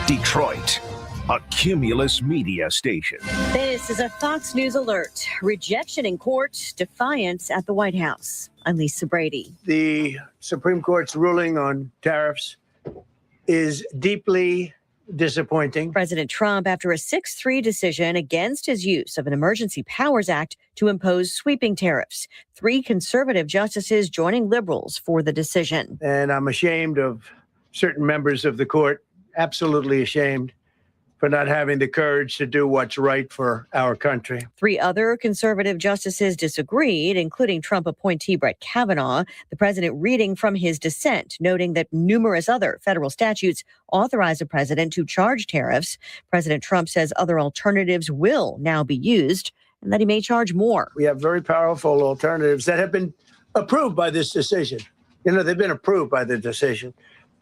Detroit, a Cumulus media station. This is a Fox News alert. Rejection in court, defiance at the White House. I'm Lisa Brady. The Supreme Court's ruling on tariffs is deeply disappointing. President Trump, after a 6-3 decision against his use of an Emergency Powers Act to impose sweeping tariffs. 3 conservative justices joining liberals for the decision. And I'm ashamed of certain members of the court, absolutely ashamed, for not having the courage to do what's right for our country. 3 other conservative justices disagreed, including Trump appointee Brett Kavanaugh, the president reading from his dissent, noting that numerous other federal statutes authorize the president to charge tariffs. President Trump says other alternatives will now be used and that he may charge more. We have very powerful alternatives that have been approved by this decision. You know, they've been approved by the decision.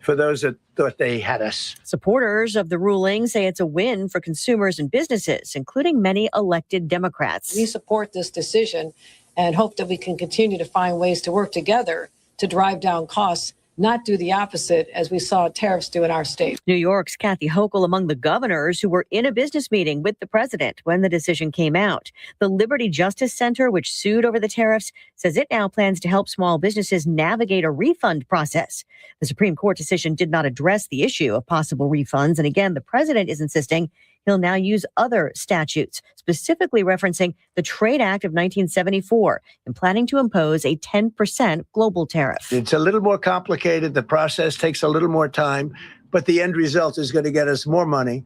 For those that thought they had us. Supporters of the ruling say it's a win for consumers and businesses, including many elected Democrats. We support this decision and hope that we can continue to find ways to work together to drive down costs, not do the opposite as we saw tariffs do in our state. New York's Kathy Hochul among the governors who were in a business meeting with the president when the decision came out. The Liberty Justice Center, which sued over the tariffs, says it now plans to help small businesses navigate a refund process. The Supreme Court decision did not address the issue of possible refunds. And again, the president is insisting he'll now use other statutes, specifically referencing the Trade Act of 1974 and planning to impose a 10% global tariff. It's a little more complicated. The process takes a little more time, but the end result is going to get us more money.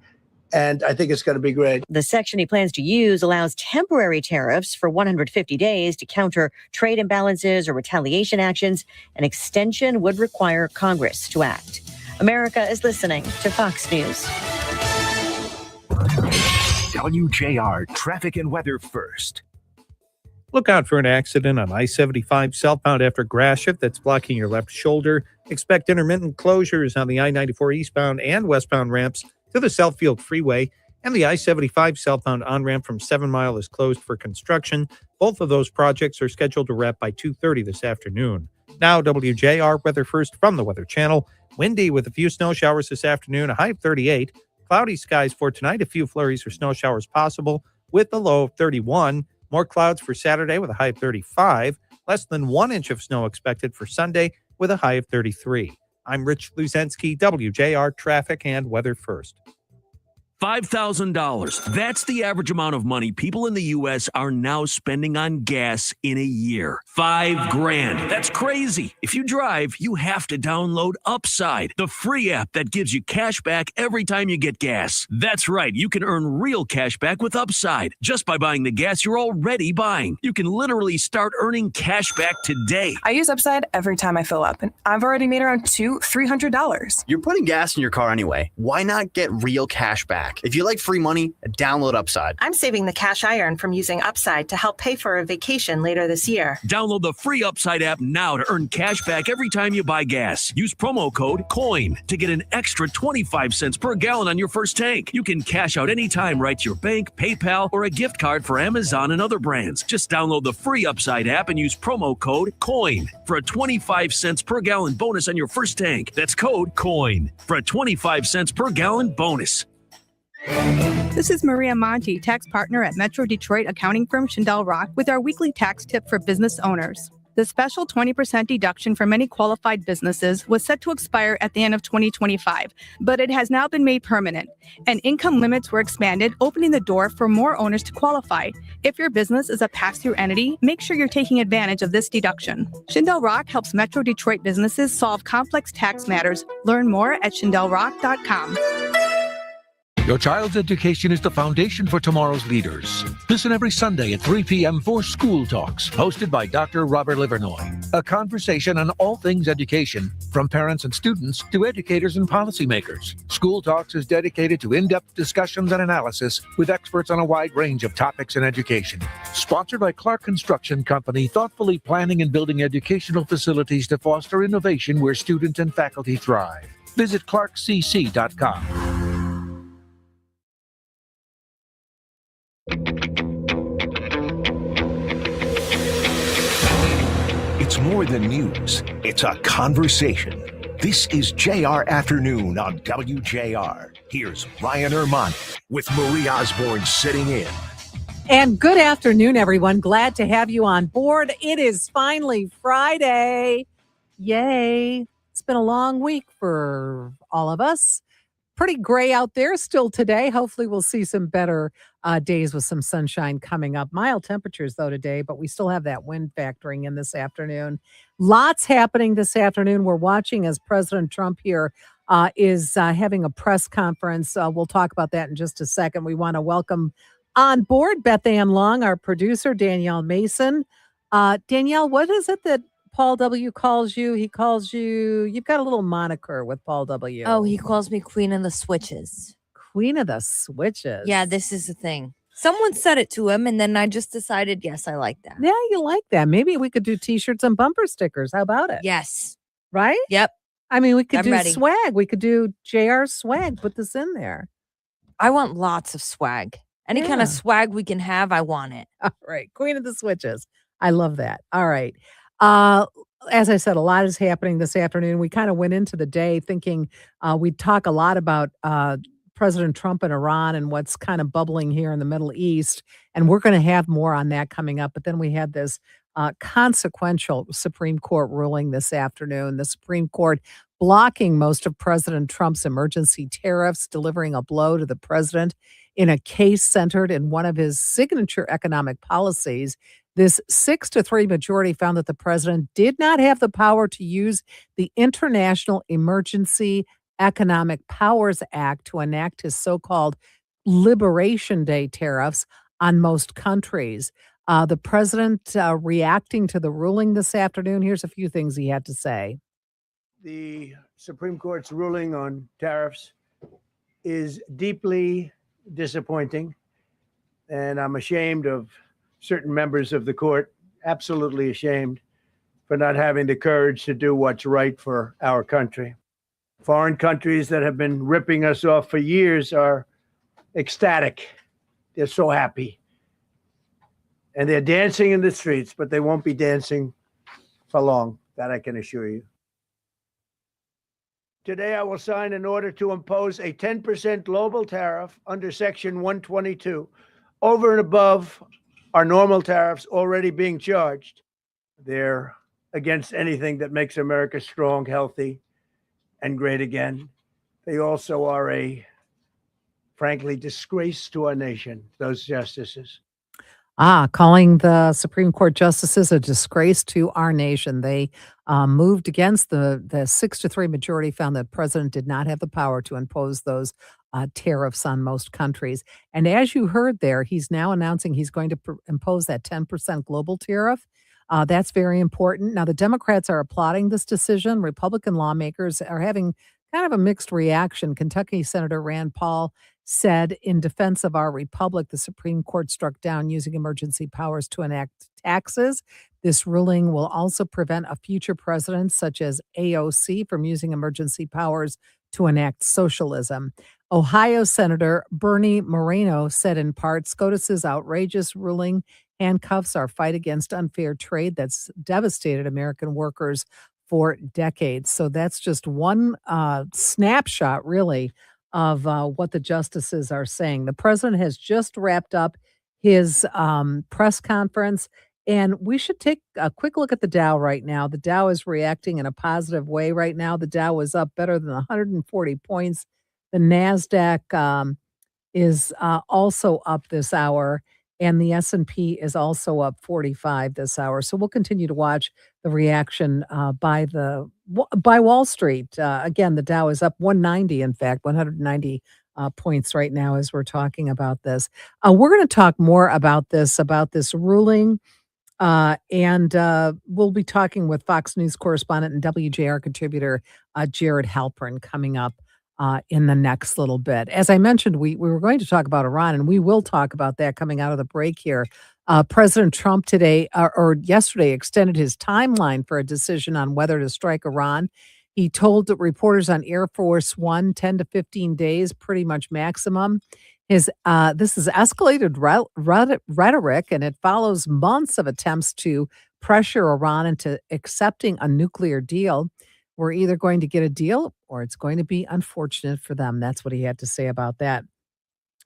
And I think it's going to be great. The section he plans to use allows temporary tariffs for 150 days to counter trade imbalances or retaliation actions. An extension would require Congress to act. America is listening to Fox News. WJR traffic and weather first. Look out for an accident on I-75 southbound after Gratiot that's blocking your left shoulder. Expect intermittent closures on the I-94 eastbound and westbound ramps to the Southfield Freeway, and the I-75 southbound on-ramp from 7 Mile is closed for construction. Both of those projects are scheduled to wrap by 2:30 this afternoon. Now, WJR weather first from the Weather Channel. Windy with a few snow showers this afternoon, a high of 38. Cloudy skies for tonight, a few flurries or snow showers possible with a low of 31. More clouds for Saturday with a high of 35. Less than 1 inch of snow expected for Sunday with a high of 33. I'm Rich Luzensky, WJR Traffic and Weather First. $5,000. That's the average amount of money people in the U.S. are now spending on gas in a year. $5,000. That's crazy. If you drive, you have to download Upside, the free app that gives you cash back every time you get gas. That's right. You can earn real cash back with Upside just by buying the gas you're already buying. You can literally start earning cash back today. I use Upside every time I fill up, and I've already made around $300. You're putting gas in your car anyway. Why not get real cash back? If you like free money, download Upside. I'm saving the cash I earn from using Upside to help pay for a vacation later this year. Download the free Upside app now to earn cash back every time you buy gas. Use promo code COIN to get an extra 25 cents per gallon on your first tank. You can cash out anytime right to your bank, PayPal, or a gift card for Amazon and other brands. Just download the free Upside app and use promo code COIN for a 25 cents per gallon bonus on your first tank. That's code COIN for a 25 cents per gallon bonus. This is Marie Osborne, tax partner at Metro Detroit accounting firm Schindel Rock, with our weekly tax tip for business owners. The special 20% deduction for many qualified businesses was set to expire at the end of 2025, but it has now been made permanent, and income limits were expanded, opening the door for more owners to qualify. If your business is a pass-through entity, make sure you're taking advantage of this deduction. Schindel Rock helps Metro Detroit businesses solve complex tax matters. Learn more at SchindelRock.com. Your child's education is the foundation for tomorrow's leaders. Listen every Sunday at 3 p.m. for School Talks, hosted by Dr. Robert Livernoy. A conversation on all things education, from parents and students to educators and policymakers. School Talks is dedicated to in-depth discussions and analysis with experts on a wide range of topics in education. Sponsored by Clark Construction Company, thoughtfully planning and building educational facilities to foster innovation where students and faculty thrive. Visit clarkcc.com. It's more than news. It's a conversation. This is JR Afternoon on WJR. Here's Ryan Ermanni with Marie Osborne sitting in. And good afternoon, everyone. Glad to have you on board. It is finally Friday. Yay. It's been a long week for all of us. Pretty gray out there still today. Hopefully we'll see some better days with some sunshine coming up. Mild temperatures, though, today, but we still have that wind factoring in this afternoon. Lots happening this afternoon. We're watching as President Trump here is having a press conference. We'll talk about that in just a second. We want to welcome on board Beth Ann Long, our producer, Danielle Mason. Danielle, what is it that Paul W. calls you? He calls you, you've got a little moniker with Paul W. Oh, he calls me Queen of the Switches. Queen of the Switches. Yeah, this is the thing. Someone said it to him, and then I just decided, yes, I like that. Yeah, you like that. Maybe we could do t-shirts and bumper stickers. How about it? Yes. Right? Yep. I mean, we could I'm do ready. swag. We could do JR swag. Put this in there. I want lots of swag. Any kind of swag we can have, I want it. All right. Queen of the Switches. I love that. All right. As I said, a lot is happening this afternoon. We kind of went into the day thinking we'd talk a lot about President Trump and Iran and what's kind of bubbling here in the Middle East. And we're going to have more on that coming up. But then we had this consequential Supreme Court ruling this afternoon. The Supreme Court blocking most of President Trump's emergency tariffs, delivering a blow to the president in a case centered in one of his signature economic policies. This 6-3 majority found that the president did not have the power to use the International Emergency Economic Powers Act to enact his so-called Liberation Day tariffs on most countries. The president reacting to the ruling this afternoon, here's a few things he had to say. The Supreme Court's ruling on tariffs is deeply disappointing, and I'm ashamed of certain members of the court, absolutely ashamed, for not having the courage to do what's right for our country. Foreign countries that have been ripping us off for years are ecstatic. They're so happy. And they're dancing in the streets, but they won't be dancing for long, that I can assure you. Today, I will sign an order to impose a 10% global tariff under Section 122 over and above our normal tariffs already being charged. They're against anything that makes America strong, healthy, and great again. They also are a, frankly, disgrace to our nation, those justices. Calling the Supreme Court justices a disgrace to our nation. They moved against the 6-3 majority, found that the president did not have the power to impose those tariffs on most countries. And as you heard there, he's now announcing he's going to impose that 10% global tariff. That's very important. Now, the Democrats are applauding this decision. Republican lawmakers are having kind of a mixed reaction. Kentucky Senator Rand Paul said, in defense of our republic, the Supreme Court struck down using emergency powers to enact taxes. This ruling will also prevent a future president, such as AOC, from using emergency powers to enact socialism. Ohio Senator Bernie Moreno said in part, SCOTUS's outrageous ruling handcuffs our fight against unfair trade that's devastated American workers for decades. So that's just one snapshot, really, of what the justices are saying. The president has just wrapped up his press conference, and we should take a quick look at the Dow right now. The Dow is reacting in a positive way right now. The Dow is up better than 140 points. The NASDAQ is also up this hour, and the S&P is also up 45 this hour. So we'll continue to watch the reaction by Wall Street. Again, the Dow is up 190, in fact, 190 points right now as we're talking about this. We're going to talk more about this ruling, and we'll be talking with Fox News correspondent and WJR contributor Jared Halpern coming up in the next little bit. As I mentioned, we were going to talk about Iran, and we will talk about that coming out of the break here. President Trump today or yesterday extended his timeline for a decision on whether to strike Iran. He told the reporters on Air Force One 10 to 15 days, pretty much maximum. This is escalated rhetoric, and it follows months of attempts to pressure Iran into accepting a nuclear deal. we're either going to get a deal or it's going to be unfortunate for them. That's what he had to say about that.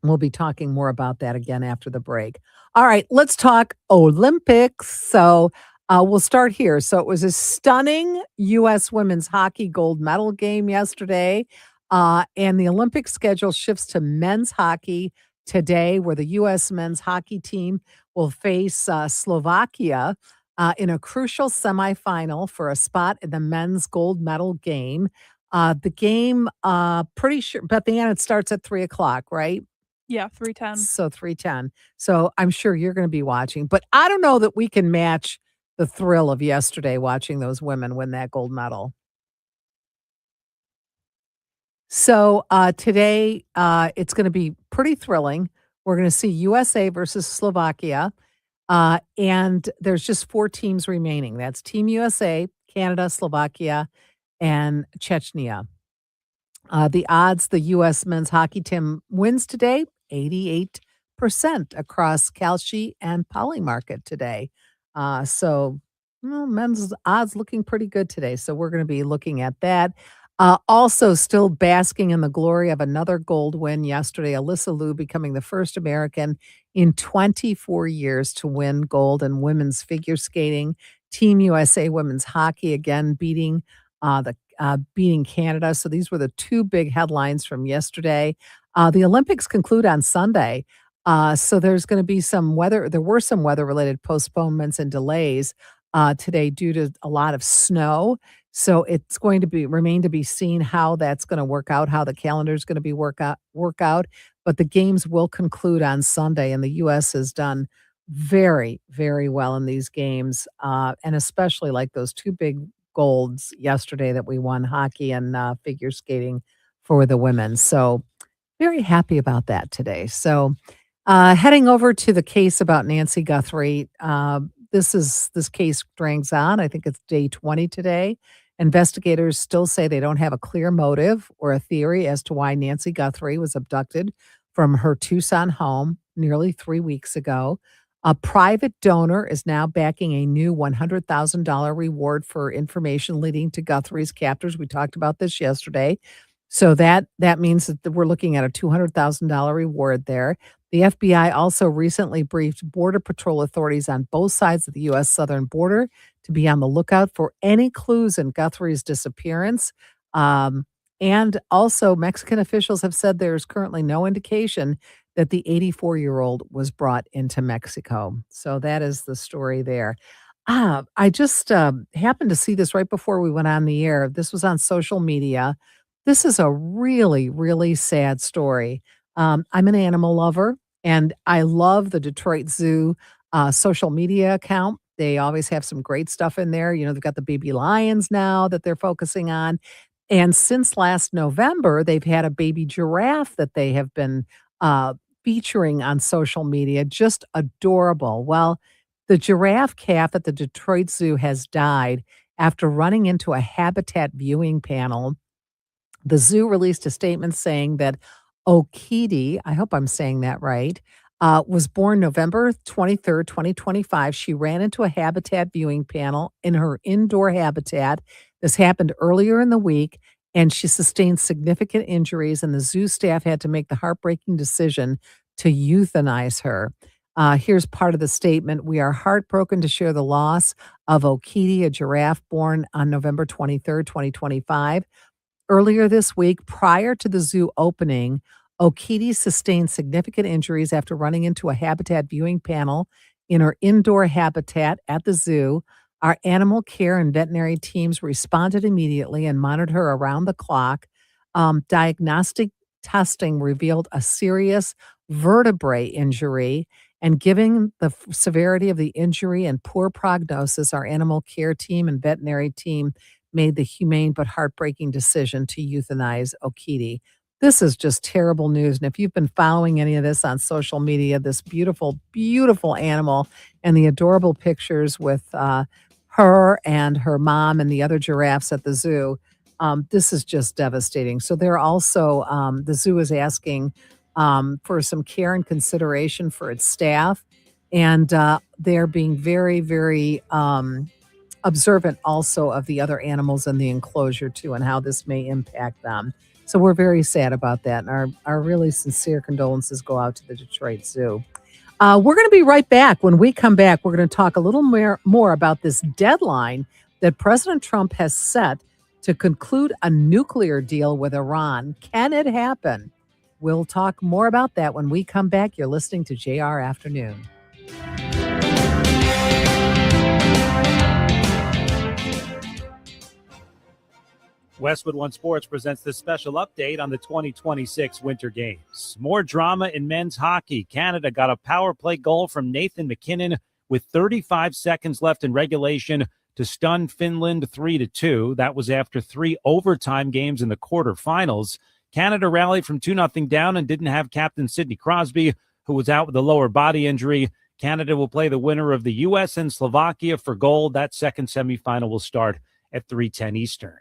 We'll be talking more about that again after the break. All right, let's talk Olympics. So we'll start here. So it was a stunning U.S. women's hockey gold medal game yesterday. And the Olympic schedule shifts to men's hockey today, where the U.S. men's hockey team will face Slovakia in a crucial semifinal for a spot in the men's gold medal game. The game, pretty sure, but the end, it starts at 3 o'clock, right? Yeah, 3:10. So 3:10. So I'm sure you're gonna be watching, but I don't know that we can match the thrill of yesterday watching those women win that gold medal. So, today, it's gonna be pretty thrilling. We're gonna see USA versus Slovakia, and there's just 4 teams remaining. That's Team USA, Canada, Slovakia, and Chechnya. The odds the U.S. men's hockey team wins today, 88% across Kalshi and Polymarket today. So, well, men's odds looking pretty good today. So we're going to be looking at that. Also, still basking in the glory of another gold win yesterday, Alyssa Liu becoming the first American in 24 years to win gold in women's figure skating. Team USA women's hockey again beating Canada. So these were the 2 big headlines from yesterday. The Olympics conclude on Sunday. So there's going to be some weather. There were some weather related postponements and delays today due to a lot of snow. So it's going to remain to be seen how that's going to work out, how the calendar is going to be work out. But the games will conclude on Sunday, and the U.S. has done very, very well in these games, and especially like those 2 big golds yesterday that we won, hockey and figure skating for the women. So very happy about that today. So heading over to the case about Nancy Guthrie. This case drags on. I think it's day 20 today. Investigators still say they don't have a clear motive or a theory as to why Nancy Guthrie was abducted from her Tucson home nearly 3 weeks ago. A private donor is now backing a new $100,000 reward for information leading to Guthrie's captors. We talked about this yesterday. So that means that we're looking at a $200,000 reward there. The FBI also recently briefed Border Patrol authorities on both sides of the U.S. southern border to be on the lookout for any clues in Guthrie's disappearance. And also, Mexican officials have said there's currently no indication that the 84-year-old was brought into Mexico. So that is the story there. I just happened to see this right before we went on the air. This was on social media. This is a really, really sad story. I'm an animal lover, and I love the Detroit Zoo social media account. They always have some great stuff in there. You know, they've got the baby lions now that they're focusing on. And since last November, they've had a baby giraffe that they have been featuring on social media. Just adorable. Well, the giraffe calf at the Detroit Zoo has died after running into a habitat viewing panel. The zoo released a statement saying that Okiti, I hope I'm saying that right, was born November 23rd, 2025. She ran into a habitat viewing panel in her indoor habitat. This happened earlier in the week, and she sustained significant injuries, and the zoo staff had to make the heartbreaking decision to euthanize her. Here's part of the statement. We are heartbroken to share the loss of Okiti, a giraffe born on November 23rd, 2025. Earlier this week, prior to the zoo opening, Okiti sustained significant injuries after running into a habitat viewing panel in her indoor habitat at the zoo. Our animal care and veterinary teams responded immediately and monitored her around the clock. Diagnostic testing revealed a serious vertebrae injury, and given the severity of the injury and poor prognosis, our animal care team and veterinary team made the humane but heartbreaking decision to euthanize Okiti. This is just terrible news. And if you've been following any of this on social media, this beautiful, beautiful animal and the adorable pictures with her and her mom and the other giraffes at the zoo, this is just devastating. So they're also, the zoo is asking for some care and consideration for its staff. And they're being very, very observant also of the other animals in the enclosure too, and how this may impact them. So we're very sad about that, and our really sincere condolences go out to the Detroit Zoo. We're going to be right back. When we come back, we're going to talk a little more about this deadline that President Trump has set to conclude a nuclear deal with Iran. Can it happen? We'll talk more about that when we come back. You're listening to JR Afternoon. Westwood One Sports presents this special update on the 2026 Winter Games. More drama in men's hockey. Canada got a power play goal from Nathan McKinnon with 35 seconds left in regulation to stun Finland 3-2. That was after 3 overtime games in the quarterfinals. Canada rallied from 2-0 down and didn't have captain Sidney Crosby, who was out with a lower body injury. Canada will play the winner of the U.S. and Slovakia for gold. That second semifinal will start at 3:10 Eastern.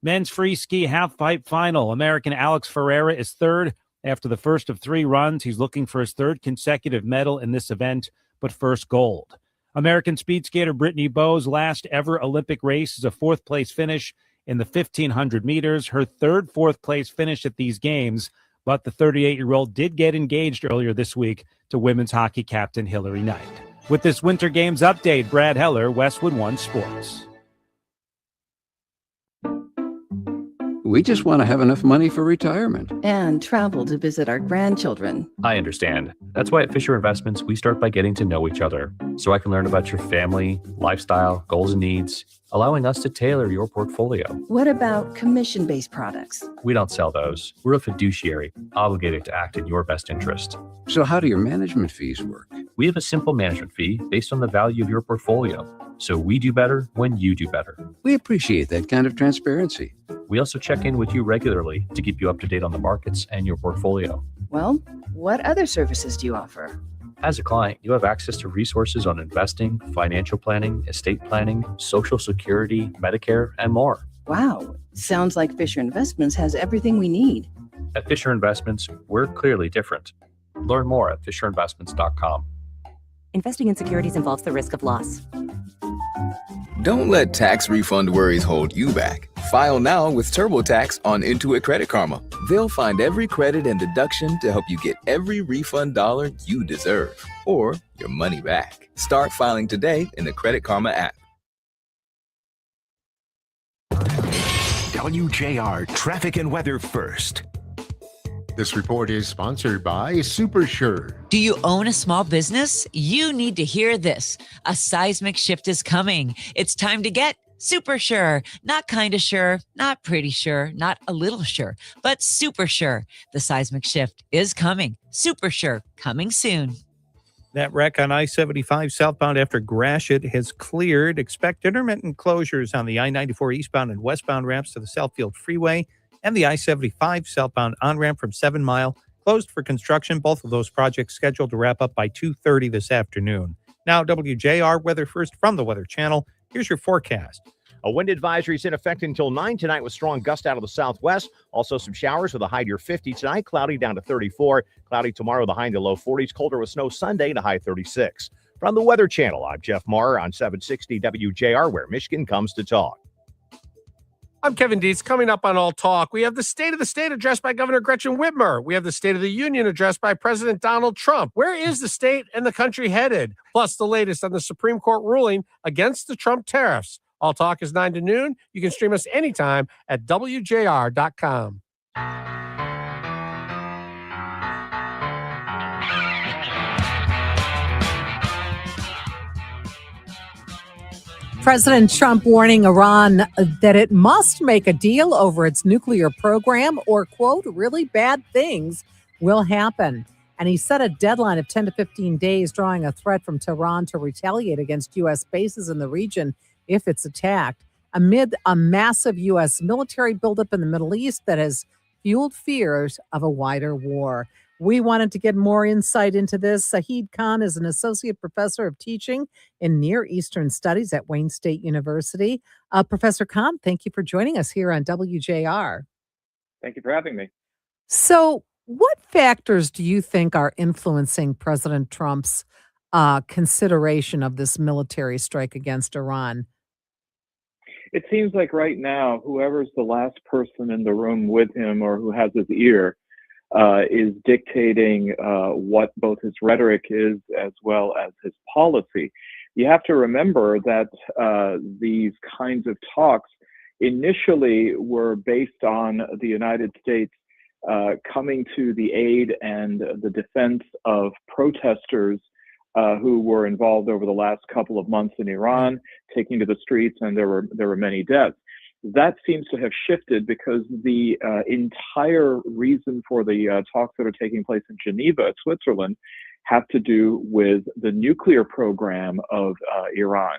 Men's free ski half-pipe final. American Alex Ferreira is third after the first of 3 runs. He's looking for his third consecutive medal in this event, but first gold. American speed skater Brittany Bowes' last ever Olympic race is a 4th-place finish in the 1,500 meters. Her third 4th-place finish at these games, but the 38-year-old did get engaged earlier this week to women's hockey captain Hillary Knight. With this Winter Games update, Brad Heller, Westwood One Sports. We just want to have enough money for retirement. And travel to visit our grandchildren. I understand. That's why at Fisher Investments, we start by getting to know each other so I can learn about your family, lifestyle, goals, and needs, allowing us to tailor your portfolio. What about commission-based products? We don't sell those. We're a fiduciary, obligated to act in your best interest. So how do your management fees work? We have a simple management fee based on the value of your portfolio. So we do better when you do better. We appreciate that kind of transparency. We also check in with you regularly to keep you up to date on the markets and your portfolio. Well, what other services do you offer? As a client, you have access to resources on investing, financial planning, estate planning, Social Security, Medicare, and more. Wow, sounds like Fisher Investments has everything we need. At Fisher Investments, we're clearly different. Learn more at fisherinvestments.com. Investing in securities involves the risk of loss. Don't let tax refund worries hold you back. File now with TurboTax on Intuit Credit Karma. They'll find every credit and deduction to help you get every refund dollar you deserve, or your money back. Start filing today in the Credit Karma app. WJR Traffic and Weather First. This report is sponsored by SuperSure. Do you own a small business? You need to hear this. A seismic shift is coming. It's time to get super sure. Not kind of sure, not pretty sure, not a little sure, but super sure. The seismic shift is coming. Super sure, coming soon. That wreck on I-75 southbound after Gratiot has cleared. Expect intermittent closures on the I-94 eastbound and westbound ramps to the Southfield Freeway and the I-75 southbound on-ramp from 7 Mile, closed for construction. Both of those projects scheduled to wrap up by 2:30 this afternoon. Now, WJR Weather First from the Weather Channel. Here's your forecast. A wind advisory is in effect until 9 tonight with strong gusts out of the southwest. Also some showers with a high near 50 tonight. Cloudy down to 34. Cloudy tomorrow, the high in the low 40s. Colder with snow Sunday to high 36. From the Weather Channel, I'm Jeff Maher on 760 WJR, where Michigan comes to talk. I'm Kevin Dietz. Coming up on All Talk, we have the State of the State addressed by Governor Gretchen Whitmer. We have the State of the Union addressed by President Donald Trump. Where is the state and the country headed? Plus the latest on the Supreme Court ruling against the Trump tariffs. All Talk is 9 to noon. You can stream us anytime at WJR.com. President Trump warning Iran that it must make a deal over its nuclear program or, quote, really bad things will happen. And he set a deadline of 10 to 15 days, drawing a threat from Tehran to retaliate against U.S. bases in the region if it's attacked, amid a massive U.S. military buildup in the Middle East that has fueled fears of a wider war. We wanted to get more insight into this. Sahid Khan is an associate professor of teaching in Near Eastern Studies at Wayne State University. Professor Khan, thank you for joining us here on WJR. Thank you for having me. So, what factors do you think are influencing President Trump's consideration of this military strike against Iran? It seems like right now, whoever's the last person in the room with him or who has his ear is dictating what both his rhetoric is as well as his policy. You have to remember that these kinds of talks initially were based on the United States coming to the aid and the defense of protesters who were involved over the last couple of months in Iran, taking to the streets, and there were many deaths. That seems to have shifted because the entire reason for the talks that are taking place in Geneva, Switzerland, have to do with the nuclear program of Iran.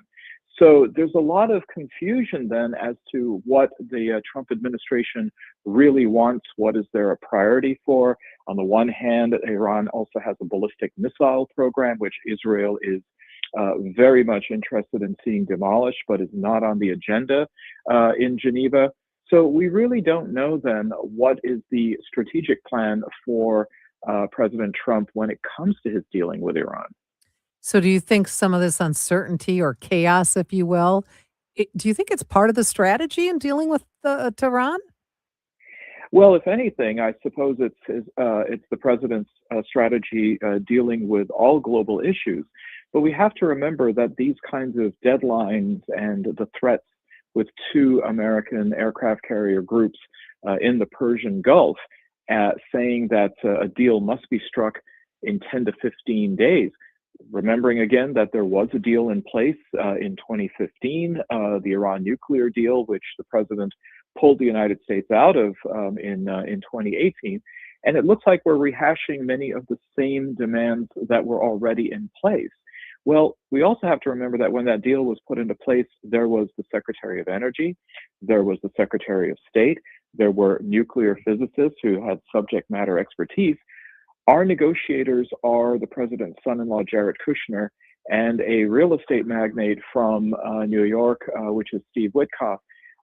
So there's a lot of confusion then as to what the Trump administration really wants. What is there a priority for? On the one hand, Iran also has a ballistic missile program, which Israel is very much interested in seeing demolished, but is not on the agenda in Geneva. So we really don't know then what is the strategic plan for President Trump when it comes to his dealing with Iran. So do you think some of this uncertainty or chaos, if you will, do you think it's part of the strategy in dealing with Tehran? Well, if anything, I suppose it's the president's strategy dealing with all global issues. But we have to remember that these kinds of deadlines and the threats with two American aircraft carrier groups in the Persian Gulf, saying that a deal must be struck in 10 to 15 days. Remembering again that there was a deal in place in 2015, the Iran nuclear deal, which the president pulled the United States out of in 2018. And it looks like we're rehashing many of the same demands that were already in place. Well, we also have to remember that when that deal was put into place, there was the Secretary of Energy, there was the Secretary of State, there were nuclear physicists who had subject matter expertise. Our negotiators are the president's son-in-law, Jared Kushner, and a real estate magnate from New York, which is Steve Witkoff.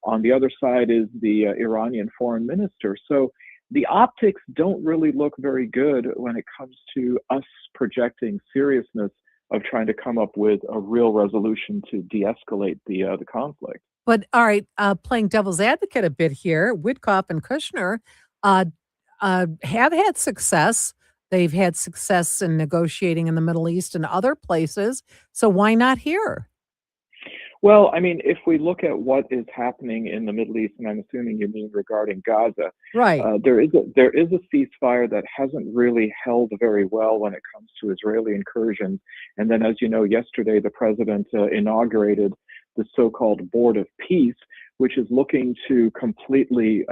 On the other side is the Iranian foreign minister. So the optics don't really look very good when it comes to us projecting seriousness of trying to come up with a real resolution to de-escalate the conflict. But all right, playing devil's advocate a bit here, Witkoff and Kushner have had success. They've had success in negotiating in the Middle East and other places. So why not here? Well, I mean, if we look at what is happening in the Middle East, and I'm assuming you mean regarding Gaza, right? There is a ceasefire that hasn't really held very well when it comes to Israeli incursions. And then, as you know, yesterday the president inaugurated the so-called Board of Peace, which is looking to completely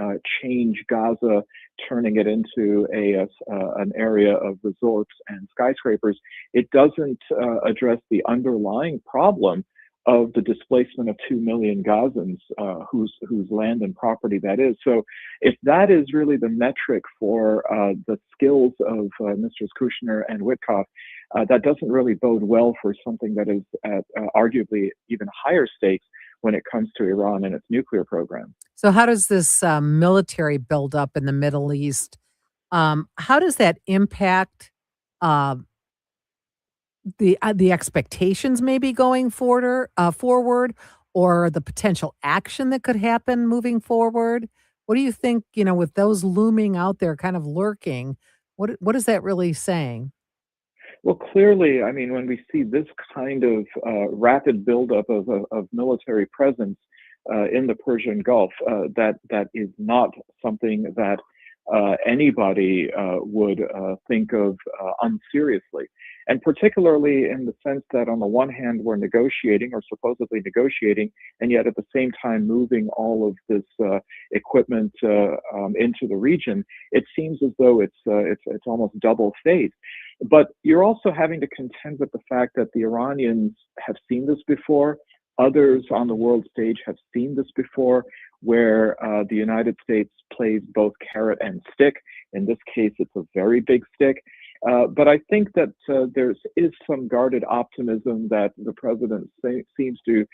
change Gaza, turning it into an area of resorts and skyscrapers. It doesn't address the underlying problem of the displacement of 2 million Gazans, whose land and property that is. So if that is really the metric for the skills of Mr. Kushner and Witkoff, that doesn't really bode well for something that is at arguably even higher stakes when it comes to Iran and its nuclear program. So how does this military buildup in the Middle East, how does that impact the expectations maybe going forward, or the potential action that could happen moving forward? What do you think, with those looming out there kind of lurking, what is that really saying? Well, clearly, I mean, when we see this kind of rapid buildup of military presence in the Persian Gulf, that is not something that anybody would think of unseriously. And particularly in the sense that on the one hand, we're negotiating or supposedly negotiating, and yet at the same time moving all of this equipment into the region, it seems as though it's almost double-faced. But you're also having to contend with the fact that the Iranians have seen this before. Others on the world stage have seen this before, where the United States plays both carrot and stick. In this case, it's a very big stick. But I think that there is some guarded optimism that the president seems to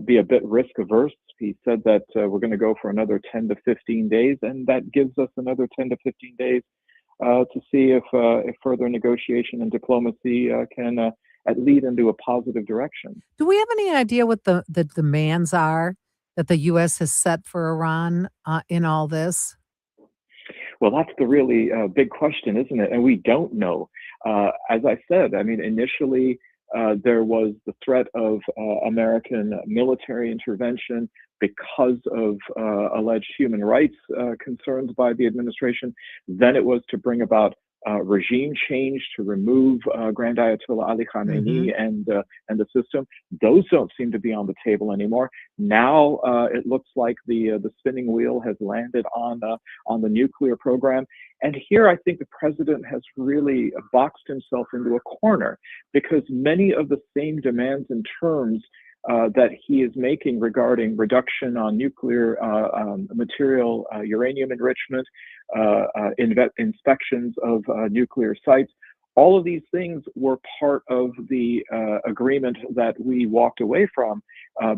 be a bit risk averse. He said that we're going to go for another 10 to 15 days, and that gives us another 10 to 15 days to see if further negotiation and diplomacy can lead into a positive direction. Do we have any idea what the demands are that the U.S. has set for Iran in all this? Well, that's the really big question, isn't it? And we don't know. As I said, I mean, initially there was the threat of American military intervention because of alleged human rights concerns by the administration. Then it was to bring about regime change to remove Grand Ayatollah Ali Khamenei and the system. Those don't seem to be on the table anymore. Now it looks like the spinning wheel has landed on the nuclear program. And here I think the president has really boxed himself into a corner, because many of the same demands and terms that he is making regarding reduction on nuclear material, uranium enrichment, inspections of nuclear sites, all of these things were part of the agreement that we walked away from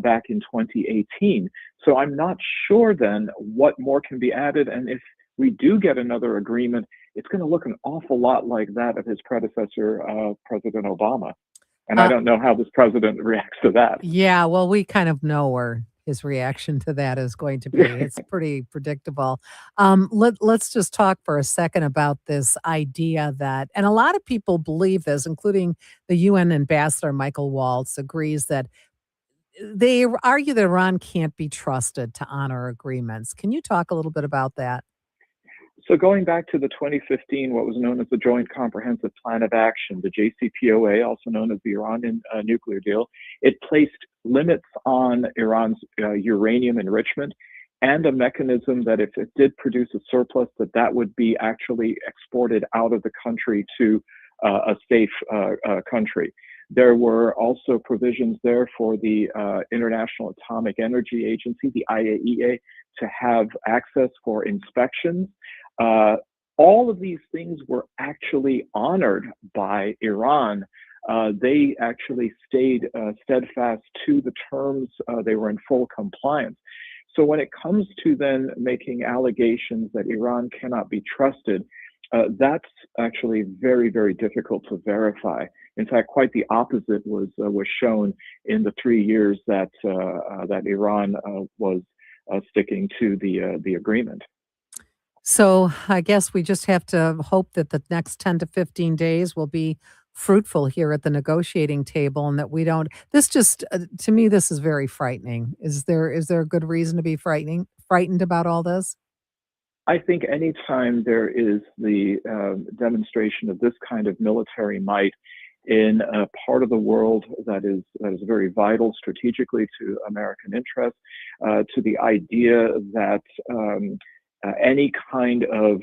back in 2018. So I'm not sure then what more can be added. And if we do get another agreement, it's going to look an awful lot like that of his predecessor, President Obama. And I don't know how this president reacts to that. Yeah, well, we kind of know where his reaction to that is going to be. It's pretty predictable. Let's just talk for a second about this idea that, and a lot of people believe this, including the UN ambassador, Michael Waltz, agrees that they argue that Iran can't be trusted to honor agreements. Can you talk a little bit about that? So going back to the 2015, what was known as the Joint Comprehensive Plan of Action, the JCPOA, also known as the Iranian nuclear deal, it placed limits on Iran's uranium enrichment and a mechanism that if it did produce a surplus, that would be actually exported out of the country to a safe country. There were also provisions there for the International Atomic Energy Agency, the IAEA, to have access for inspections. All of these things were actually honored by Iran. They actually stayed steadfast to the terms. They were in full compliance. So when it comes to then making allegations that Iran cannot be trusted, that's actually very, very difficult to verify. In fact, quite the opposite was shown in the 3 years that Iran was sticking to the agreement. So I guess we just have to hope that the next 10 to 15 days will be fruitful here at the negotiating table, and that we don't, this just, to me, this is very frightening. Is there a good reason to be frightened about all this? I think anytime there is the demonstration of this kind of military might in a part of the world that is very vital strategically to American interests, to the idea that any kind of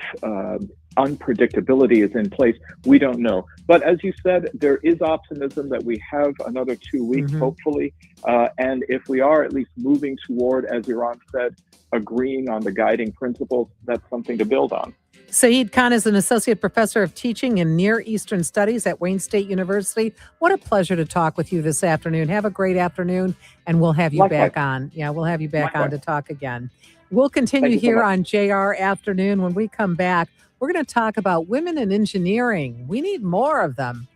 unpredictability is in place, we don't know. But as you said, there is optimism that we have another 2 weeks, hopefully. And if we are at least moving toward, as Iran said, agreeing on the guiding principles, that's something to build on. Saeed Khan is an associate professor of teaching in Near Eastern Studies at Wayne State University. What a pleasure to talk with you this afternoon. Have a great afternoon, and we'll have you back on. Yeah, we'll have you back on to talk again. We'll continue here on JR Afternoon. When we come back, we're going to talk about women in engineering. We need more of them.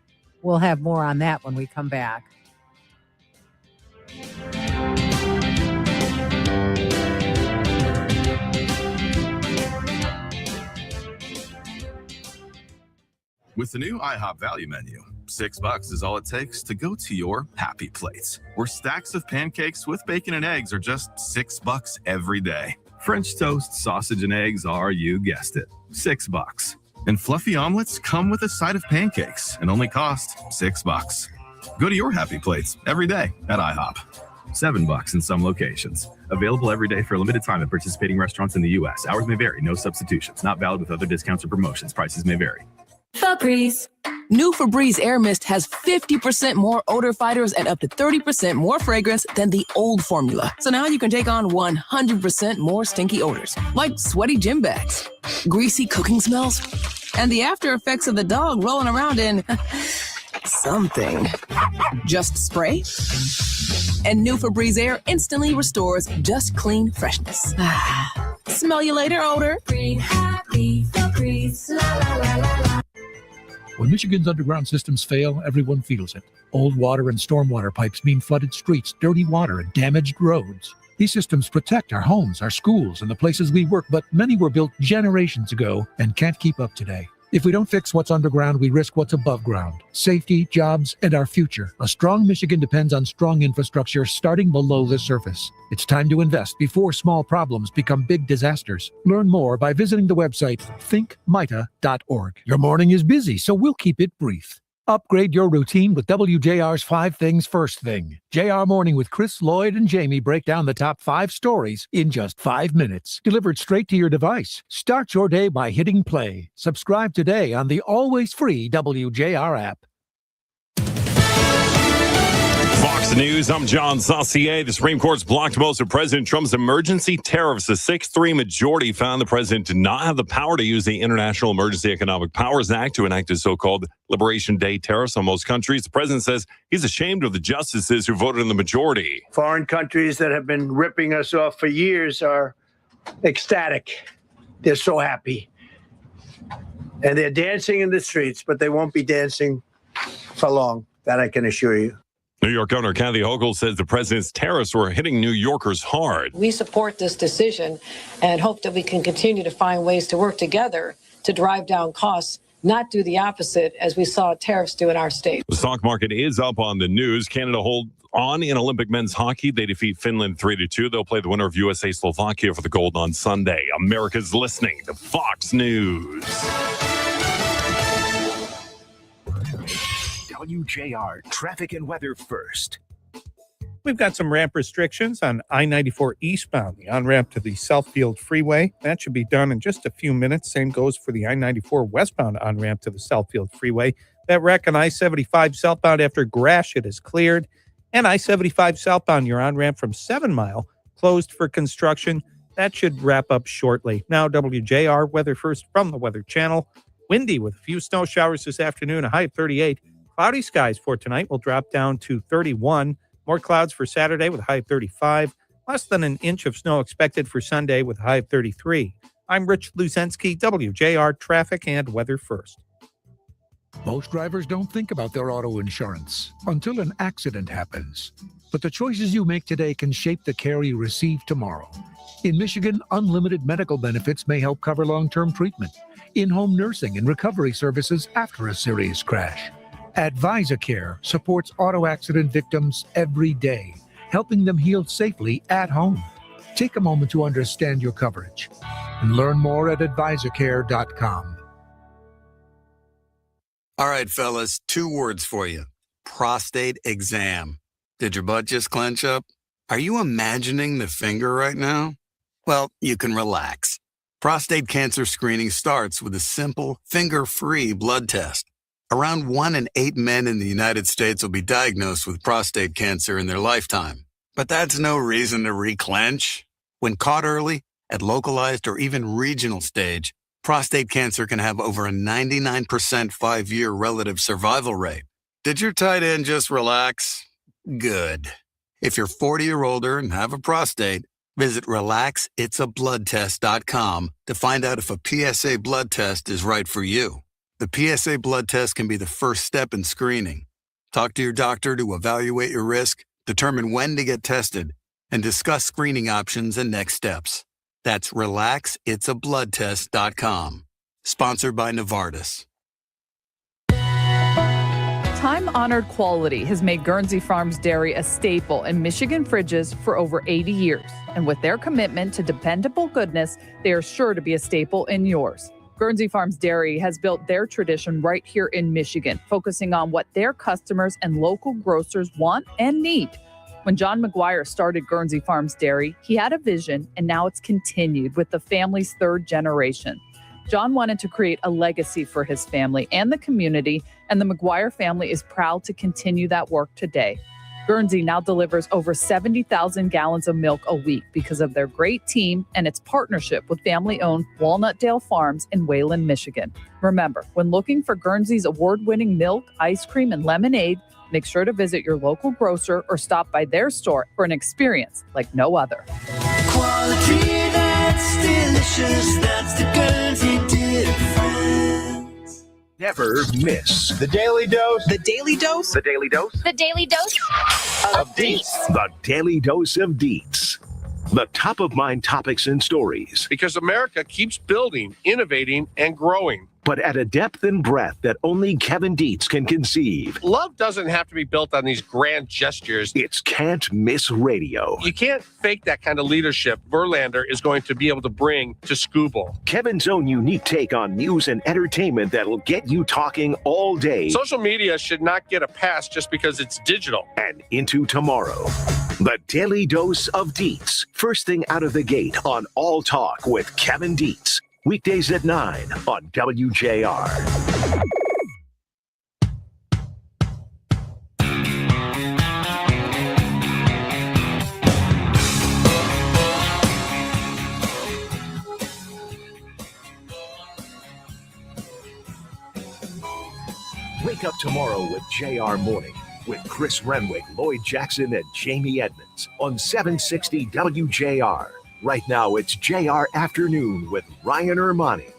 We'll have more on that when we come back. With the new IHOP value menu, $6 is all it takes to go to your happy place, where stacks of pancakes with bacon and eggs are just $6 every day. French toast, sausage, and eggs are, you guessed it, $6. And fluffy omelets come with a side of pancakes and only cost $6. Go to your happy plates every day at IHOP. $7 in some locations. Available every day for a limited time at participating restaurants in the U.S. Hours may vary. No substitutions. Not valid with other discounts or promotions. Prices may vary. Febreze. New Febreze Air Mist has 50% more odor fighters and up to 30% more fragrance than the old formula. So now you can take on 100% more stinky odors, like sweaty gym bags, greasy cooking smells, and the after effects of the dog rolling around in something. Just spray, and new Febreze Air instantly restores just clean freshness. Smell you later, odor. Green, happy Febreze. La la la la la. When Michigan's underground systems fail, everyone feels it. Old water and stormwater pipes mean flooded streets, dirty water, and damaged roads. These systems protect our homes, our schools, and the places we work, but many were built generations ago and can't keep up today. If we don't fix what's underground, we risk what's above ground. Safety, jobs, and our future. A strong Michigan depends on strong infrastructure starting below the surface. It's time to invest before small problems become big disasters. Learn more by visiting the website thinkmita.org. Your morning is busy, so we'll keep it brief. Upgrade your routine with WJR's 5 Things First Thing. JR Morning with Chris, Lloyd, and Jamie break down the top 5 stories in just 5 minutes. Delivered straight to your device. Start your day by hitting play. Subscribe today on the always free WJR app. Fox News, I'm John Saucier. The Supreme Court's blocked most of President Trump's emergency tariffs. A 6-3 majority found the president did not have the power to use the International Emergency Economic Powers Act to enact his so-called Liberation Day tariffs on most countries. The president says he's ashamed of the justices who voted in the majority. Foreign countries that have been ripping us off for years are ecstatic. They're so happy. And they're dancing in the streets, but they won't be dancing for long. That I can assure you. New York Governor Kathy Hochul says the president's tariffs were hitting New Yorkers hard. We support this decision and hope that we can continue to find ways to work together to drive down costs, not do the opposite as we saw tariffs do in our state. The stock market is up on the news. Canada hold on in Olympic men's hockey. They defeat Finland 3-2. They'll play the winner of USA-Slovakia for the gold on Sunday. America's listening to Fox News. WJR traffic and weather first. We've got some ramp restrictions on I-94 eastbound, the on-ramp to the Southfield Freeway. That should be done in just a few minutes. Same goes for the I-94 westbound on-ramp to the Southfield Freeway. That wreck on I-75 southbound after Gratiot is cleared. And I-75 southbound, your on-ramp from 7 Mile, closed for construction. That should wrap up shortly. Now WJR weather first from the Weather Channel. Windy with a few snow showers this afternoon, a high of 38. Cloudy skies for tonight will drop down to 31. More clouds for Saturday with a high of 35. Less than an inch of snow expected for Sunday with a high of 33. I'm Rich Luzensky, WJR Traffic and Weather First. Most drivers don't think about their auto insurance until an accident happens. But the choices you make today can shape the care you receive tomorrow. In Michigan, unlimited medical benefits may help cover long-term treatment, in-home nursing and recovery services after a serious crash. AdvisaCare supports auto accident victims every day, helping them heal safely at home. Take a moment to understand your coverage and learn more at advisacare.com. All right, fellas, 2 words for you. Prostate exam. Did your butt just clench up? Are you imagining the finger right now? Well, you can relax. Prostate cancer screening starts with a simple, finger-free blood test. Around 1 in 8 men in the United States will be diagnosed with prostate cancer in their lifetime. But that's no reason to reclench. When caught early, at localized or even regional stage, prostate cancer can have over a 99% 5-year relative survival rate. Did your tight end just relax? Good. If you're 40 or older and have a prostate, visit RelaxIt'sABloodTest.com to find out if a PSA blood test is right for you. The PSA blood test can be the first step in screening. Talk to your doctor to evaluate your risk, determine when to get tested, and discuss screening options and next steps. That's RelaxIt'sABloodTest.com. Sponsored by Novartis. Time-honored quality has made Guernsey Farms Dairy a staple in Michigan fridges for over 80 years. And with their commitment to dependable goodness, they are sure to be a staple in yours. Guernsey Farms Dairy has built their tradition right here in Michigan, focusing on what their customers and local grocers want and need. When John McGuire started Guernsey Farms Dairy, he had a vision, and now it's continued with the family's 3rd generation. John wanted to create a legacy for his family and the community, and the McGuire family is proud to continue that work today. Guernsey now delivers over 70,000 gallons of milk a week because of their great team and its partnership with family-owned Walnutdale Farms in Wayland, Michigan. Remember, when looking for Guernsey's award-winning milk, ice cream, and lemonade, make sure to visit your local grocer or stop by their store for an experience like no other. Quality that's delicious, that's the Guernsey difference. Never miss The Daily Dose. The Daily Dose. The Daily Dose The Daily Dose of Deets. The Daily Dose of Deets. The top of mind topics and stories. Because America keeps building, innovating, and growing. But at a depth and breadth that only Kevin Dietz can conceive. Love doesn't have to be built on these grand gestures. It's can't miss radio. You can't fake that kind of leadership Verlander is going to be able to bring to Scooball. Kevin's own unique take on news and entertainment that'll get you talking all day. Social media should not get a pass just because it's digital. And into tomorrow. The Daily Dose of Dietz. First thing out of the gate on All Talk with Kevin Dietz. Weekdays at 9 on WJR. Wake up tomorrow with JR Morning with Chris Renwick, Lloyd Jackson, and Jamie Edmonds on 760 WJR. Right now, it's JR Afternoon with Ryan Ermanni,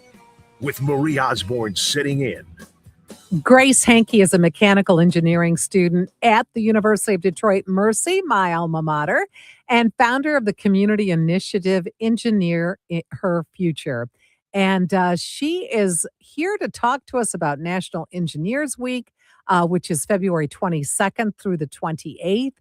with Marie Osborne sitting in. Grace Hankey is a mechanical engineering student at the University of Detroit Mercy, my alma mater, and founder of the community initiative Engineer Her Future. And she is here to talk to us about National Engineers Week, which is February 22nd through the 28th,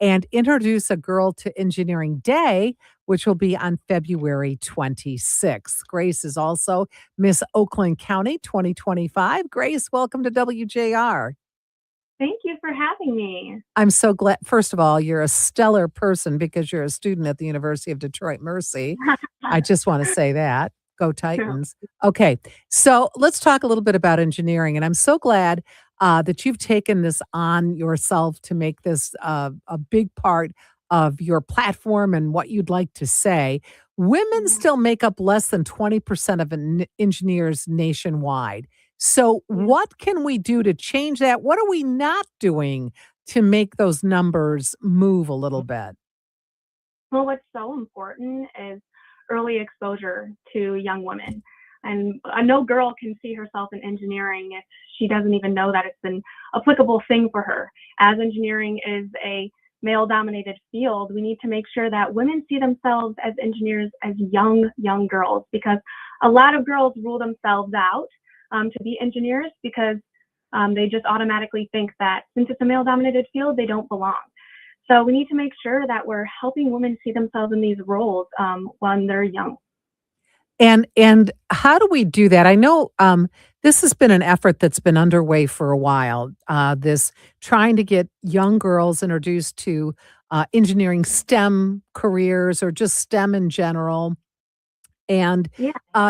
and introduce a Girl to Engineering Day, which will be on February 26th. Grace is also Miss Oakland County 2025. Grace, welcome to WJR. Thank you for having me. I'm so glad. First of all, you're a stellar person because you're a student at the University of Detroit Mercy. I just want to say that. Go Titans. Okay, so let's talk a little bit about engineering. And I'm so glad that you've taken this on yourself to make this a big part of your platform and what you'd like to say. Women still make up less than 20% of engineers nationwide. So what can we do to change that? What are we not doing to make those numbers move a little bit? Well, what's so important is early exposure to young women. And no girl can see herself in engineering if she doesn't even know that it's an applicable thing for her. As engineering is a male-dominated field, we need to make sure that women see themselves as engineers as young girls, because a lot of girls rule themselves out to be engineers because they just automatically think that since it's a male-dominated field, they don't belong. So we need to make sure that we're helping women see themselves in these roles when they're young. And how do we do that? I know this has been an effort that's been underway for a while, this trying to get young girls introduced to engineering STEM careers or just STEM in general. And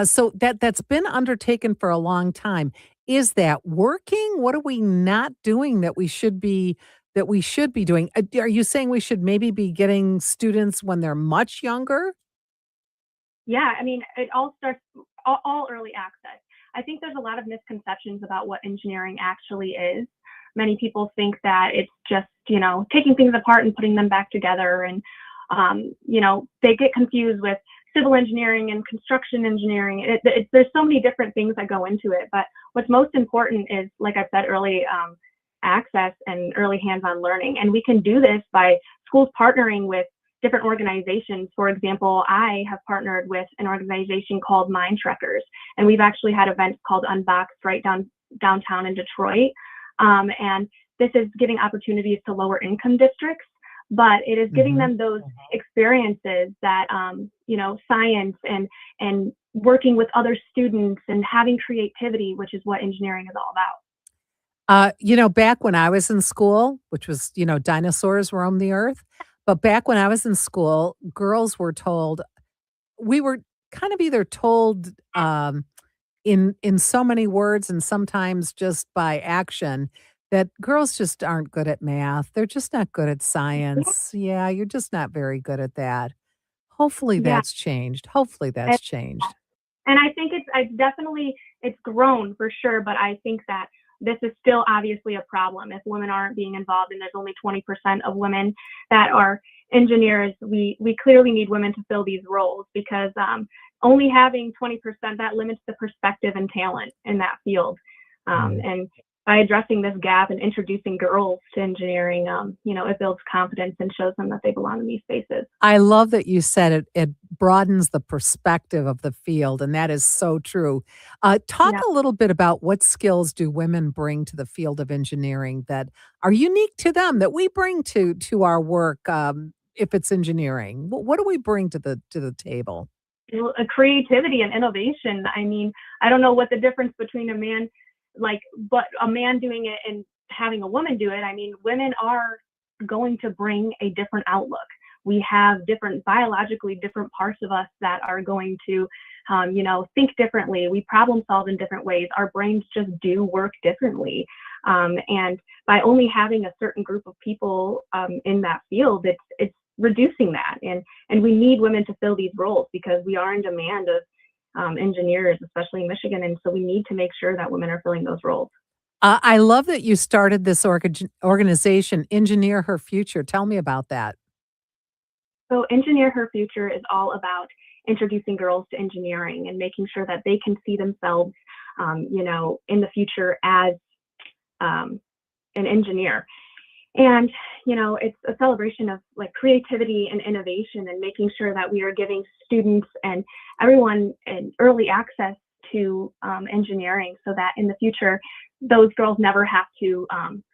so that's been undertaken for a long time. Is that working? What are we not doing that we should be doing? Are you saying we should maybe be getting students when they're much younger? Yeah, I mean, it all starts all early access. I think there's a lot of misconceptions about what engineering actually is. Many people think that it's just, taking things apart and putting them back together. And, they get confused with civil engineering and construction engineering. There's so many different things that go into it. But what's most important is, like I said, early access and early hands-on learning. And we can do this by schools partnering with different organizations. For example, I have partnered with an organization called Mind Trekkers, and we've actually had events called Unboxed right downtown in Detroit. And this is giving opportunities to lower income districts, but it is giving them those experiences that, science and working with other students and having creativity, which is what engineering is all about. Back when I was in school, which was, dinosaurs roamed the earth. But back when I was in school, girls were told, we were kind of either told in so many words and sometimes just by action that girls just aren't good at math. They're just not good at science. Yeah, you're just not very good at that. Hopefully that's changed. Hopefully that's changed. And I think it's grown for sure, but I think that this is still obviously a problem. If women aren't being involved and there's only 20% of women that are engineers, we clearly need women to fill these roles, because only having 20%, that limits the perspective and talent in that field. And by addressing this gap and introducing girls to engineering, it builds confidence and shows them that they belong in these spaces. I love that you said it. It broadens the perspective of the field, and that is so true. Talk Yeah. a little bit about what skills do women bring to the field of engineering that are unique to them that we bring to our work. If it's engineering, what do we bring to the table? Creativity and innovation. I mean, I don't know what the difference between but a man doing it and having a woman do it. I mean, women are going to bring a different outlook. We have biologically different parts of us that are going to, think differently. We problem solve in different ways. Our brains just do work differently. And by only having a certain group of people in that field, it's reducing that. And we need women to fill these roles because we are in demand of engineers, especially in Michigan. And so we need to make sure that women are filling those roles. I love that you started this organization, Engineer Her Future. Tell me about that. So Engineer Her Future is all about introducing girls to engineering and making sure that they can see themselves, in the future as an engineer. And, it's a celebration of creativity and innovation and making sure that we are giving students and everyone an early access to engineering so that in the future, those girls never have to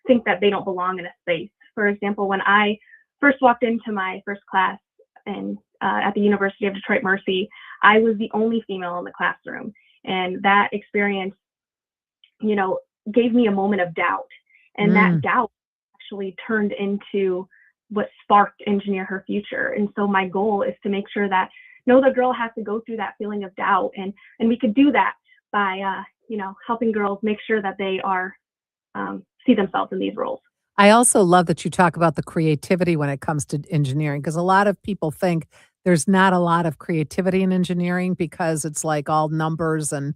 think that they don't belong in a space. For example, when I first walked into my first class at the University of Detroit Mercy, I was the only female in the classroom. And that experience, gave me a moment of doubt. And that doubt actually turned into what sparked Engineer Her Future. And so my goal is to make sure that no other girl has to go through that feeling of doubt. And we could do that by, helping girls make sure that they are see themselves in these roles. I also love that you talk about the creativity when it comes to engineering, because a lot of people think there's not a lot of creativity in engineering because it's like all numbers and,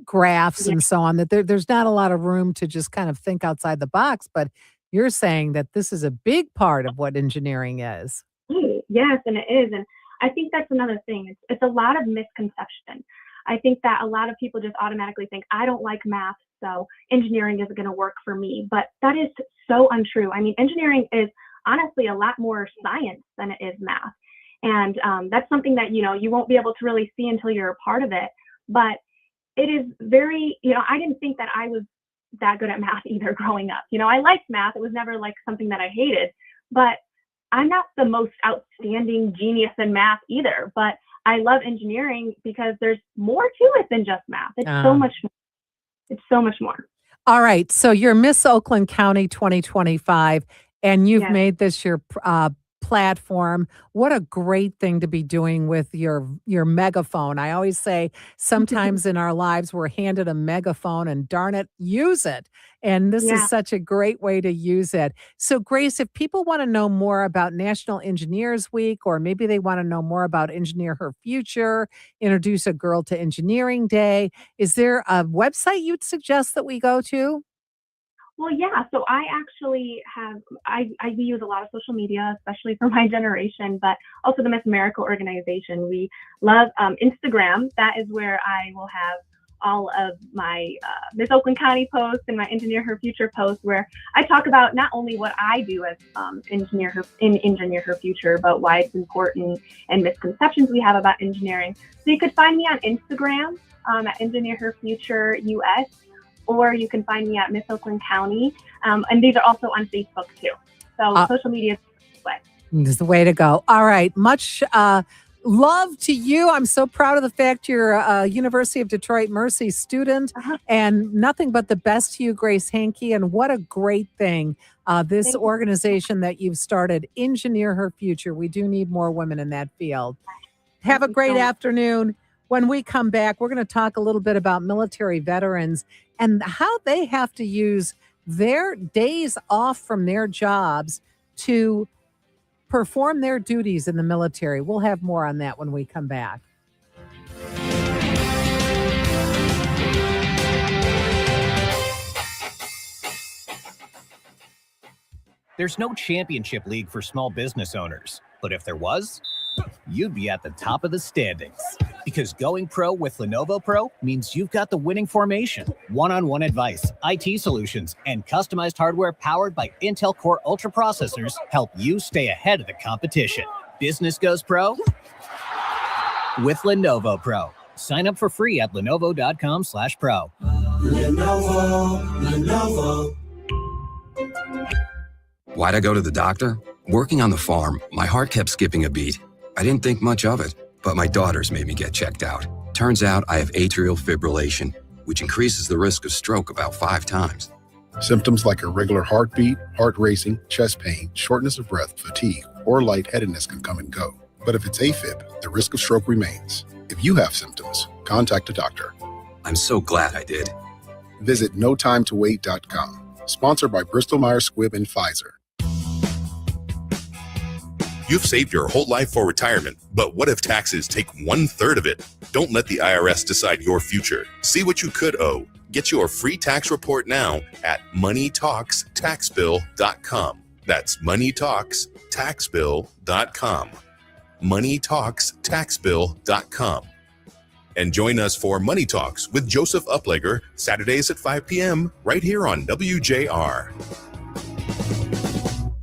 graphs and so on, that there's not a lot of room to just kind of think outside the box. But you're saying that this is a big part of what engineering is. Yes, and it is. And I think that's another thing. It's a lot of misconception. I think that a lot of people just automatically think, I don't like math, so engineering isn't going to work for me. But that is so untrue. I mean, engineering is honestly a lot more science than it is math. And that's something that, you won't be able to really see until you're a part of it. But it is very, I didn't think that I was that good at math either growing up. I liked math. It was never something that I hated. But I'm not the most outstanding genius in math either. But I love engineering because there's more to it than just math. It's so much more. It's so much more. All right. So you're Miss Oakland County 2025, and you've made this your platform. What a great thing to be doing with your megaphone. I always say sometimes in our lives we're handed a megaphone and darn it, use it. And this is such a great way to use it. So Grace, if people want to know more about National Engineers Week, or maybe they want to know more about Engineer Her Future, Introduce a Girl to Engineering Day, is there a website you'd suggest that we go to? Well, yeah. So I actually I use a lot of social media, especially for my generation, but also the Miss America organization. We love Instagram. That is where I will have all of my Miss Oakland County posts and my Engineer Her Future posts, where I talk about not only what I do as Engineer Her Future, but why it's important and misconceptions we have about engineering. So you could find me on Instagram at Engineer Her Future US. Or you can find me at Miss Oakland County. And these are also on Facebook too. So social media is the way to go. All right. Much love to you. I'm so proud of the fact you're a University of Detroit Mercy student, and nothing but the best to you, Grace Hankey. And what a great thing. This organization that you've started, Engineer Her Future. We do need more women in that field. Have a great afternoon. When we come back, we're going to talk a little bit about military veterans and how they have to use their days off from their jobs to perform their duties in the military. We'll have more on that when we come back. There's no championship league for small business owners, but if there was, you'd be at the top of the standings. Because going pro with Lenovo Pro means you've got the winning formation, one-on-one advice, IT solutions, and customized hardware powered by Intel Core Ultra processors help you stay ahead of the competition. Business goes pro with Lenovo Pro. Sign up for free at lenovo.com/pro. Lenovo. Why'd I go to the doctor? Working on the farm, my heart kept skipping a beat. I didn't think much of it, but my daughters made me get checked out. Turns out I have atrial fibrillation, which increases the risk of stroke about 5 times. Symptoms like irregular heartbeat, heart racing, chest pain, shortness of breath, fatigue, or lightheadedness can come and go. But if it's AFib, the risk of stroke remains. If you have symptoms, contact a doctor. I'm so glad I did. Visit notimetowait.com. Sponsored by Bristol-Myers Squibb and Pfizer. You've saved your whole life for retirement, but what if taxes take 1/3 of it? Don't let the IRS decide your future. See what you could owe. Get your free tax report now at moneytalkstaxbill.com. That's moneytalkstaxbill.com. moneytalkstaxbill.com. And join us for Money Talks with Joseph Uplegger, Saturdays at 5 p.m. right here on WJR.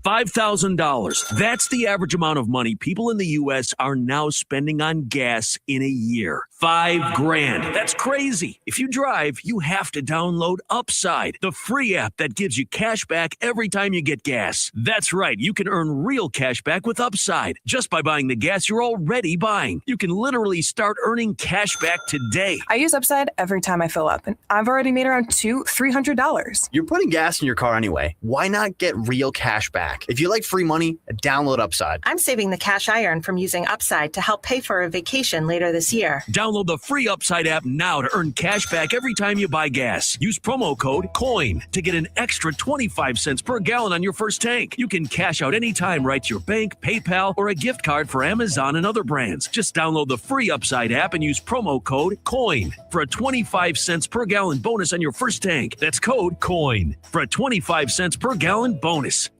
$5,000. That's the average amount of money people in the U.S. are now spending on gas in a year. $5,000. That's crazy. If you drive, you have to download Upside, the free app that gives you cash back every time you get gas. That's right. You can earn real cash back with Upside just by buying the gas you're already buying. You can literally start earning cash back today. I use Upside every time I fill up, and I've already made around $300. You're putting gas in your car anyway. Why not get real cash back? If you like free money, download Upside. I'm saving the cash I earn from using Upside to help pay for a vacation later this year. Download the free Upside app now to earn cash back every time you buy gas. Use promo code COIN to get an extra 25 cents per gallon on your first tank. You can cash out anytime right to your bank, PayPal, or a gift card for Amazon and other brands. Just download the free Upside app and use promo code COIN for a 25 cents per gallon bonus on your first tank. That's code COIN for a 25 cents per gallon bonus.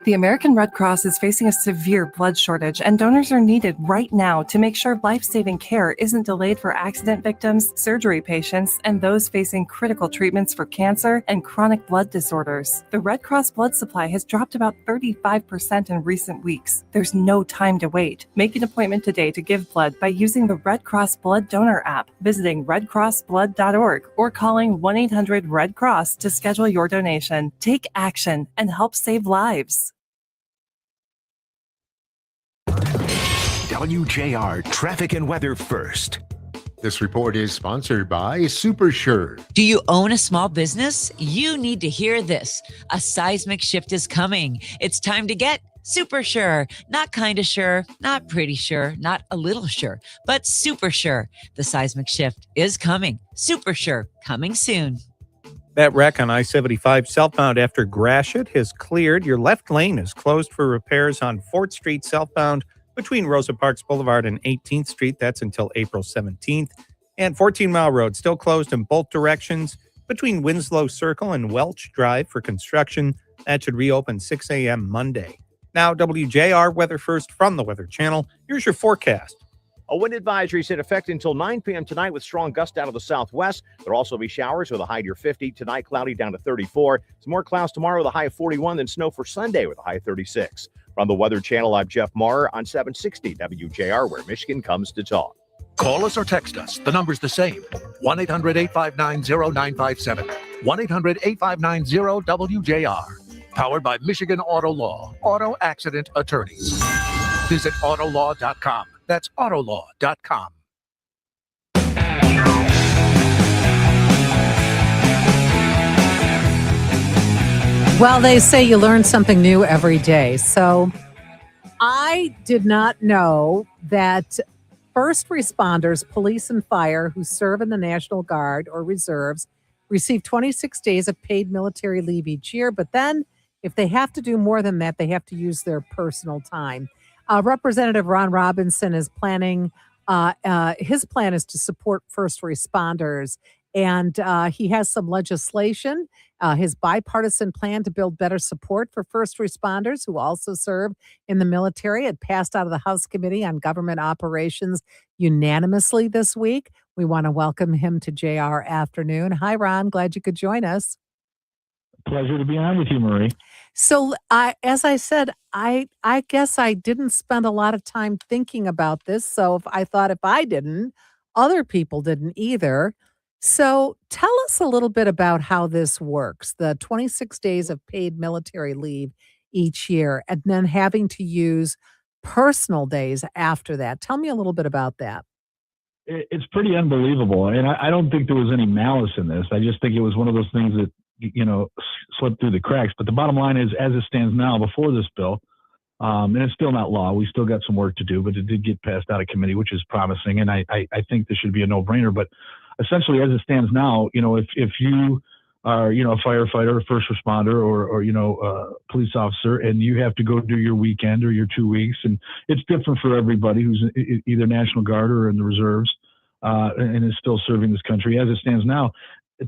The American Red Cross is facing a severe blood shortage, and donors are needed right now to make sure life-saving care isn't delayed for accident victims, surgery patients, and those facing critical treatments for cancer and chronic blood disorders. The Red Cross blood supply has dropped about 35% in recent weeks. There's no time to wait. Make an appointment today to give blood by using the Red Cross Blood Donor app, visiting redcrossblood.org, or calling 1-800-RED-CROSS to schedule your donation. Take action and help save lives. WJR Traffic and Weather First. This report is sponsored by SuperSure. Do you own a small business? You need to hear this. A seismic shift is coming. It's time to get super sure. Not kind of sure, not pretty sure, not a little sure, but super sure. The seismic shift is coming. Super sure, coming soon. That wreck on I-75 southbound after Gratiot has cleared. Your left lane is closed for repairs on 4th Street southbound between Rosa Parks Boulevard and 18th Street. That's until April 17th. And 14 Mile Road still closed in both directions between Winslow Circle and Welch Drive for construction. That should reopen 6 a.m. Monday. Now, WJR Weather First from the Weather Channel. Here's your forecast. A wind advisory is in effect until 9 p.m. tonight with strong gusts out of the southwest. There'll also be showers with a high near 50. Tonight, cloudy down to 34. Some more clouds tomorrow with a high of 41, then snow for Sunday with a high of 36. From the Weather Channel, I'm Jeff Marr on 760 WJR, where Michigan comes to talk. Call us or text us. The number's the same. 1-800-859-0957. 1-800-859-0WJR. Powered by Michigan Auto Law. Auto Accident Attorneys. Visit autolaw.com. That's autolaw.com. Well, they say you learn something new every day. So I did not know that first responders, police and fire who serve in the National Guard or reserves receive 26 days of paid military leave each year. But then if they have to do more than that, they have to use their personal time. Representative Ron Robinson is planning, his plan is to support first responders And he has some legislation, his bipartisan plan to build better support for first responders who also serve in the military. It passed out of the House Committee on Government Operations unanimously this week. We want to welcome him to JR Afternoon. Hi, Ron. Glad you could join us. Pleasure to be on with you, Marie. So, as I said, I guess I didn't spend a lot of time thinking about this. So, if I didn't, other people didn't either. So, tell us a little bit about how this works. The 26 days of paid military leave each year, and then having to use personal days after that. Tell me a little bit about that. It's pretty unbelievable. And I don't think there was any malice in this. I just think it was one of those things that, slipped through the cracks. But the bottom line is, as it stands now, before this bill, and it's still not law. We still got some work to do, but it did get passed out of committee, which is promising. And I think this should be a no-brainer. But essentially, as it stands now, if you are, a firefighter, a first responder, or a police officer, and you have to go do your weekend or your 2 weeks, and it's different for everybody who's either National Guard or in the reserves, and is still serving this country. As it stands now,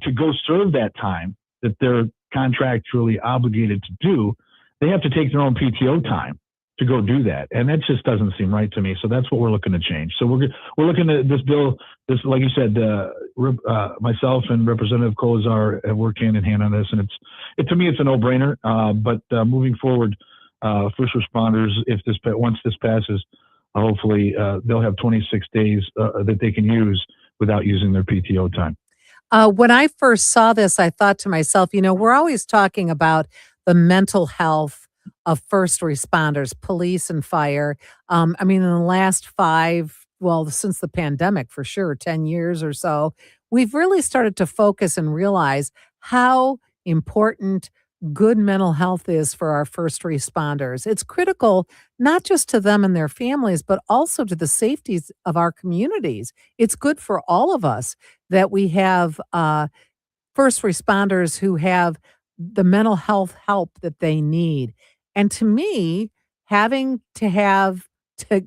to go serve that time that they're contractually obligated to do, they have to take their own PTO time to go do that. And that just doesn't seem right to me. So that's what we're looking to change. So we're looking at this bill, like you said, myself and Representative Colazar have worked hand in hand on this. And to me, it's a no-brainer. But moving forward, first responders, once this passes, hopefully they'll have 26 days that they can use without using their PTO time. When I first saw this, I thought to myself, we're always talking about the mental health of first responders, police and fire. In the last since the pandemic, for sure, 10 years or so, we've really started to focus and realize how important good mental health is for our first responders. It's critical, not just to them and their families, but also to the safeties of our communities. It's good for all of us that we have first responders who have the mental health help that they need. And to me, having to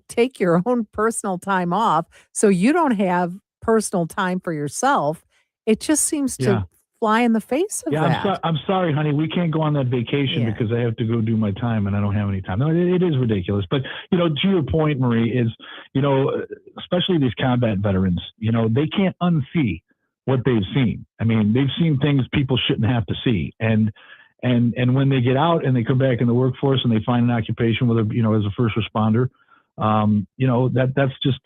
take your own personal time off so you don't have personal time for yourself, it just seems to fly in the face of that. I'm sorry, honey. We can't go on that vacation because I have to go do my time and I don't have any time. No, it is ridiculous. But, to your point, Marie, is, especially these combat veterans, they can't unsee what they've seen. They've seen things people shouldn't have to see. And when they get out and they come back in the workforce and they find an occupation, whether, as a first responder, that's just,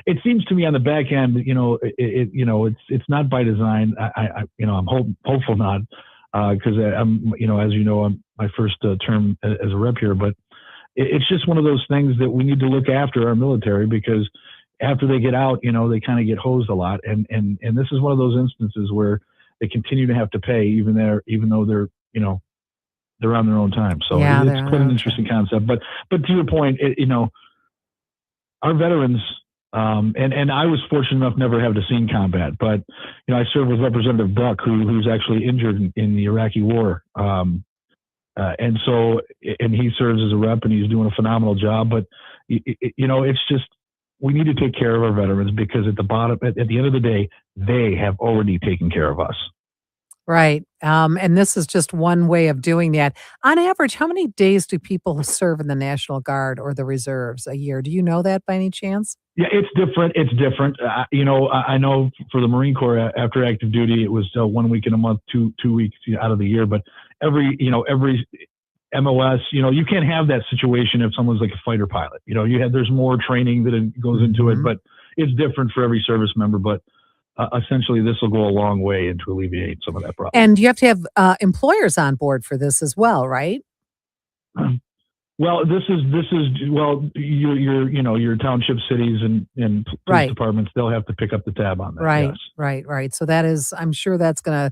it seems to me on the back end, it's not by design. I'm hopeful not, because I'm, as I'm my first term as a rep here, but it's just one of those things that we need to look after our military, because after they get out, they kind of get hosed a lot. And this is one of those instances where they continue to have to pay even though they're, they're on their own time. So it's quite an interesting concept. But to your point, our veterans, and I was fortunate enough never to have seen combat, but I served with Representative Buck, who's actually injured in the Iraqi war, and he serves as a rep and he's doing a phenomenal job. But it's just, we need to take care of our veterans, because at the end of the day, they have already taken care of us. Right. And this is just one way of doing that. On average, how many days do people serve in the National Guard or the reserves a year? Do you know that by any chance? Yeah, it's different. It's different. I know for the Marine Corps, after active duty, it was 1 week in a month, two weeks out of the year. But every MOS, you can't have that situation if someone's like a fighter pilot. There's more training that goes into it, but it's different for every service member. But essentially, this will go a long way to alleviate some of that problem. And you have to have employers on board for this as well, right? Well, this is your township, cities, and police departments. They'll have to pick up the tab on that. Right, yes. right. So that is, I'm sure that's gonna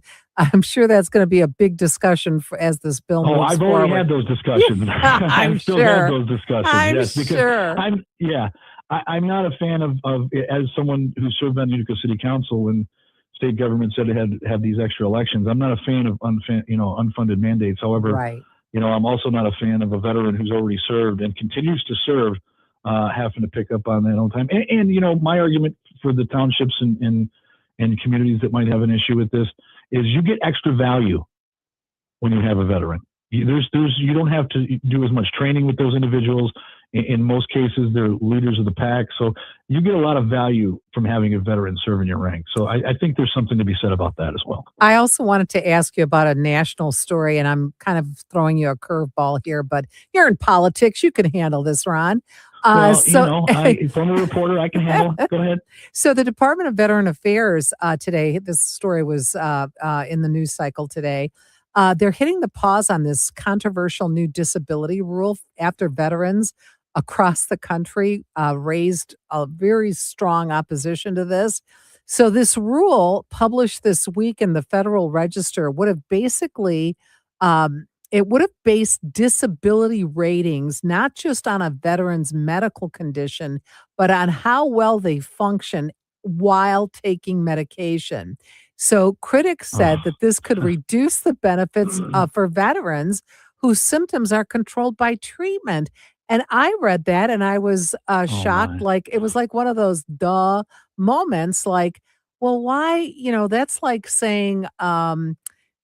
be a big discussion as this bill moves I've forward. already had those discussions. I'm still sure. had those discussions. I'm yes, because sure. I'm not a fan of as someone who served on Utica City Council when state government said it had to have these extra elections. I'm not a fan of unfunded mandates. However, I'm also not a fan of a veteran who's already served and continues to serve having to pick up on that own time. And my argument for the townships and and communities that might have an issue with this, is you get extra value when you have a veteran. You don't have to do as much training with those individuals. In most cases, they're leaders of the pack. So you get a lot of value from having a veteran serve in your rank. So I think there's something to be said about that as well. I also wanted to ask you about a national story, and I'm kind of throwing you a curveball here, but you're in politics. You can handle this, Ron. Well, former reporter, I can handle it. Go ahead. So the Department of Veteran Affairs today, this story was in the news cycle today. They're hitting the pause on this controversial new disability rule after veterans across the country raised a very strong opposition to this. So this rule published this week in the Federal Register would have basically it would have based disability ratings not just on a veteran's medical condition, but on how well they function while taking medication. So critics said that this could reduce the benefits for veterans whose symptoms are controlled by treatment. And I read that and I was shocked. Like it was like one of those duh moments. Like, well, why? That's like saying, look,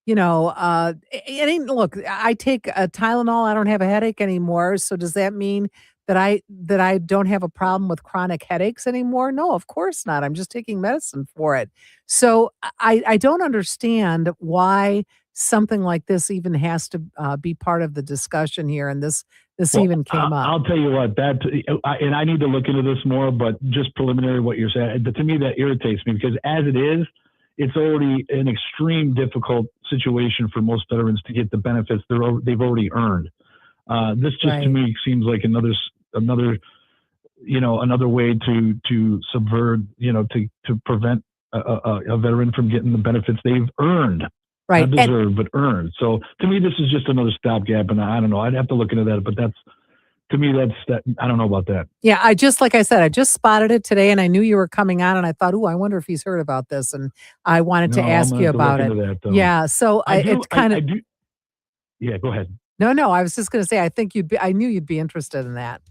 I take a Tylenol. I don't have a headache anymore. So does that mean that I don't have a problem with chronic headaches anymore? No, of course not. I'm just taking medicine for it. So I don't understand why something like this even has to be part of the discussion here. And this even came up. I'll tell you what, and I need to look into this more, but just preliminary what you're saying, to me that irritates me because as it is, it's already an extreme difficult situation for most veterans to get the benefits they've already earned. This just to me seems like another way to subvert, to prevent a veteran from getting the benefits they've earned. Right. Not deserved, but earned. So to me, this is just another stopgap, and I don't know. I'd have to look into that, but to me, that's I don't know about that. Yeah, I just spotted it today, and I knew you were coming on, and I thought, I wonder if he's heard about this, and I wanted to ask you about it. Yeah, so it's kind of. Yeah, go ahead. No, I was just going to say, I knew you'd be interested in that.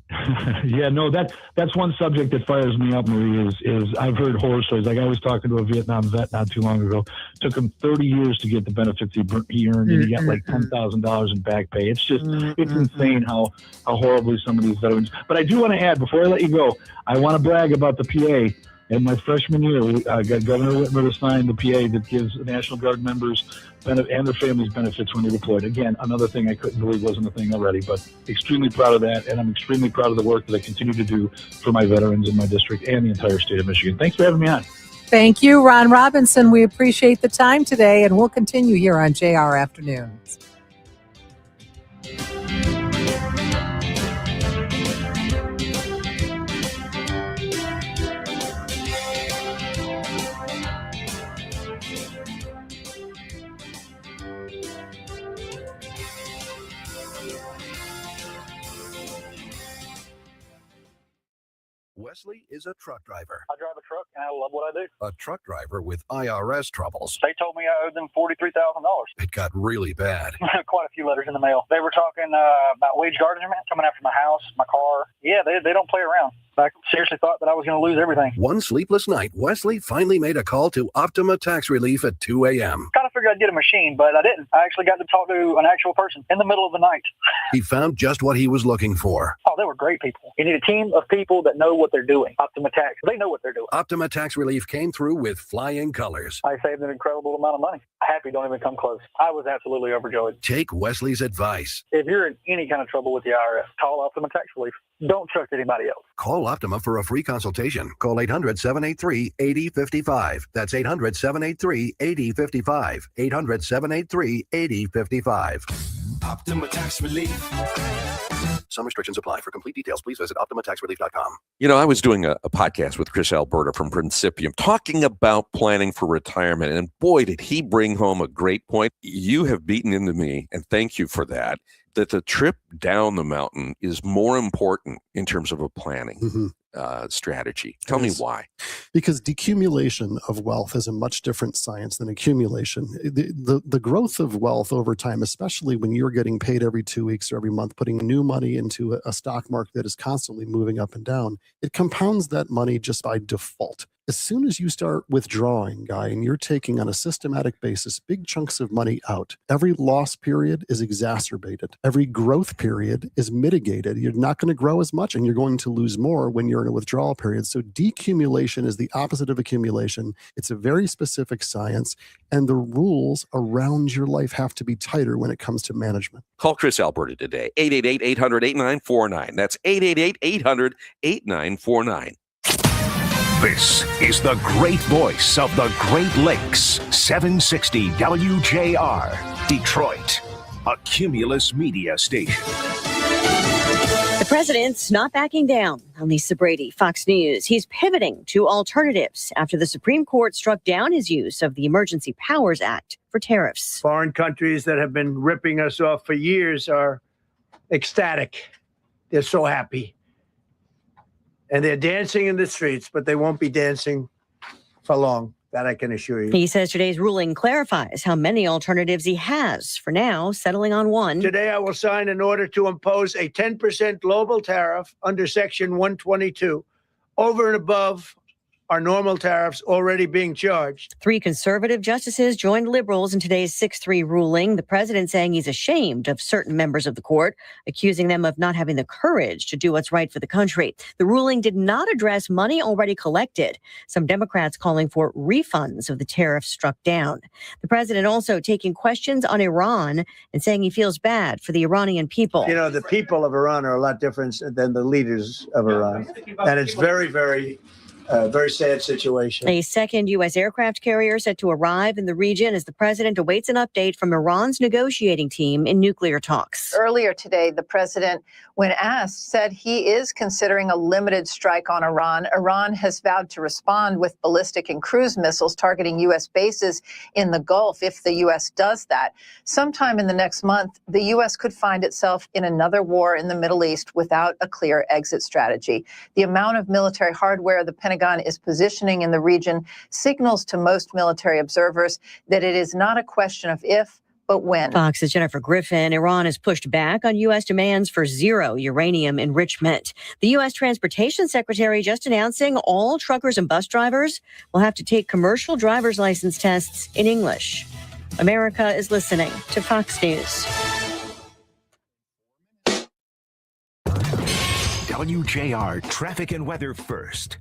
Yeah, no, that's one subject that fires me up, Marie, is I've heard horror stories. Like I was talking to a Vietnam vet not too long ago. Took him 30 years to get the benefits he earned, and he got like $10,000 in back pay. It's just, it's insane how horribly some of these veterans. But I do want to add, before I let you go, I want to brag about the PA. In my freshman year, I got Governor Whitmer to sign the PA that gives National Guard members and their families benefits when they're deployed. Again, another thing I couldn't believe wasn't a thing already, but extremely proud of that, and I'm extremely proud of the work that I continue to do for my veterans in my district and the entire state of Michigan. Thanks for having me on. Thank you, Ron Robinson. We appreciate the time today, and we'll continue here on JR Afternoons. Wesley is a truck driver. I drive a truck and I love what I do. A truck driver with IRS troubles. They told me I owed them $43,000. It got really bad. Quite a few letters in the mail. They were talking about wage garnishment coming after my house, my car. Yeah, they don't play around. I seriously thought that I was going to lose everything. One sleepless night, Wesley finally made a call to Optima Tax Relief at 2 a.m. Kind of figured I'd get a machine, but I didn't. I actually got to talk to an actual person in the middle of the night. He found just what he was looking for. Oh, they were great people. You need a team of people that know what they're doing. Optima Tax, they know what they're doing. Optima Tax Relief came through with flying colors. I saved an incredible amount of money. Happy don't even come close. I was absolutely overjoyed. Take Wesley's advice. If you're in any kind of trouble with the IRS, call Optima Tax Relief. Don't trust anybody else. Call Optima for a free consultation. Call 800-783-8055. That's 800-783-8055. 800-783-8055. Optima Tax Relief. Some restrictions apply. For complete details, please visit OptimaTaxRelief.com. I was doing a podcast with Chris Alberta from Principium talking about planning for retirement. And boy, did he bring home a great point. You have beaten into me, and thank you for that the trip down the mountain is more important in terms of a planning strategy. Tell me why. Because decumulation of wealth is a much different science than accumulation. The growth of wealth over time, especially when you're getting paid every 2 weeks or every month, putting new money into a stock market that is constantly moving up and down, it compounds that money just by default. As soon as you start withdrawing, Guy, and you're taking on a systematic basis big chunks of money out, every loss period is exacerbated. Every growth period is mitigated. You're not going to grow as much and you're going to lose more when you're in a withdrawal period. So decumulation is the opposite of accumulation. It's a very specific science, and the rules around your life have to be tighter when it comes to management. Call Chris Alberta today, 888-800-8949. That's 888-800-8949. This is the great voice of the Great Lakes, 760 WJR, Detroit, a Cumulus media station. The president's not backing down. I'm Lisa Brady, Fox News. He's pivoting to alternatives after the Supreme Court struck down his use of the Emergency Powers Act for tariffs. Foreign countries that have been ripping us off for years are ecstatic. They're so happy. And they're dancing in the streets, but they won't be dancing for long. That I can assure you. He says today's ruling clarifies how many alternatives he has. For now, settling on one. Today, I will sign an order to impose a 10% global tariff under Section 122 over and above our normal tariffs already being charged. 3 conservative justices joined liberals in today's 6-3 ruling. The president saying he's ashamed of certain members of the court, accusing them of not having the courage to do what's right for the country. The ruling did not address money already collected. Some Democrats calling for refunds of the tariffs struck down. The president also taking questions on Iran and saying he feels bad for the Iranian people. You know, the people of Iran are a lot different than the leaders of Iran. And it's very sad situation. A second U.S. aircraft carrier set to arrive in the region as the president awaits an update from Iran's negotiating team in nuclear talks. Earlier today, the president, when asked, said he is considering a limited strike on Iran. Iran has vowed to respond with ballistic and cruise missiles targeting U.S. bases in the Gulf if the U.S. does that. Sometime in the next month, the U.S. could find itself in another war in the Middle East without a clear exit strategy. The amount of military hardware the Pentagon is positioning in the region signals to most military observers that it is not a question of if, but when. Fox's Jennifer Griffin. Iran has pushed back on U.S. demands for zero uranium enrichment. The U.S. Transportation Secretary just announcing all truckers and bus drivers will have to take commercial driver's license tests in English. America is listening to Fox News. WJR traffic and weather first.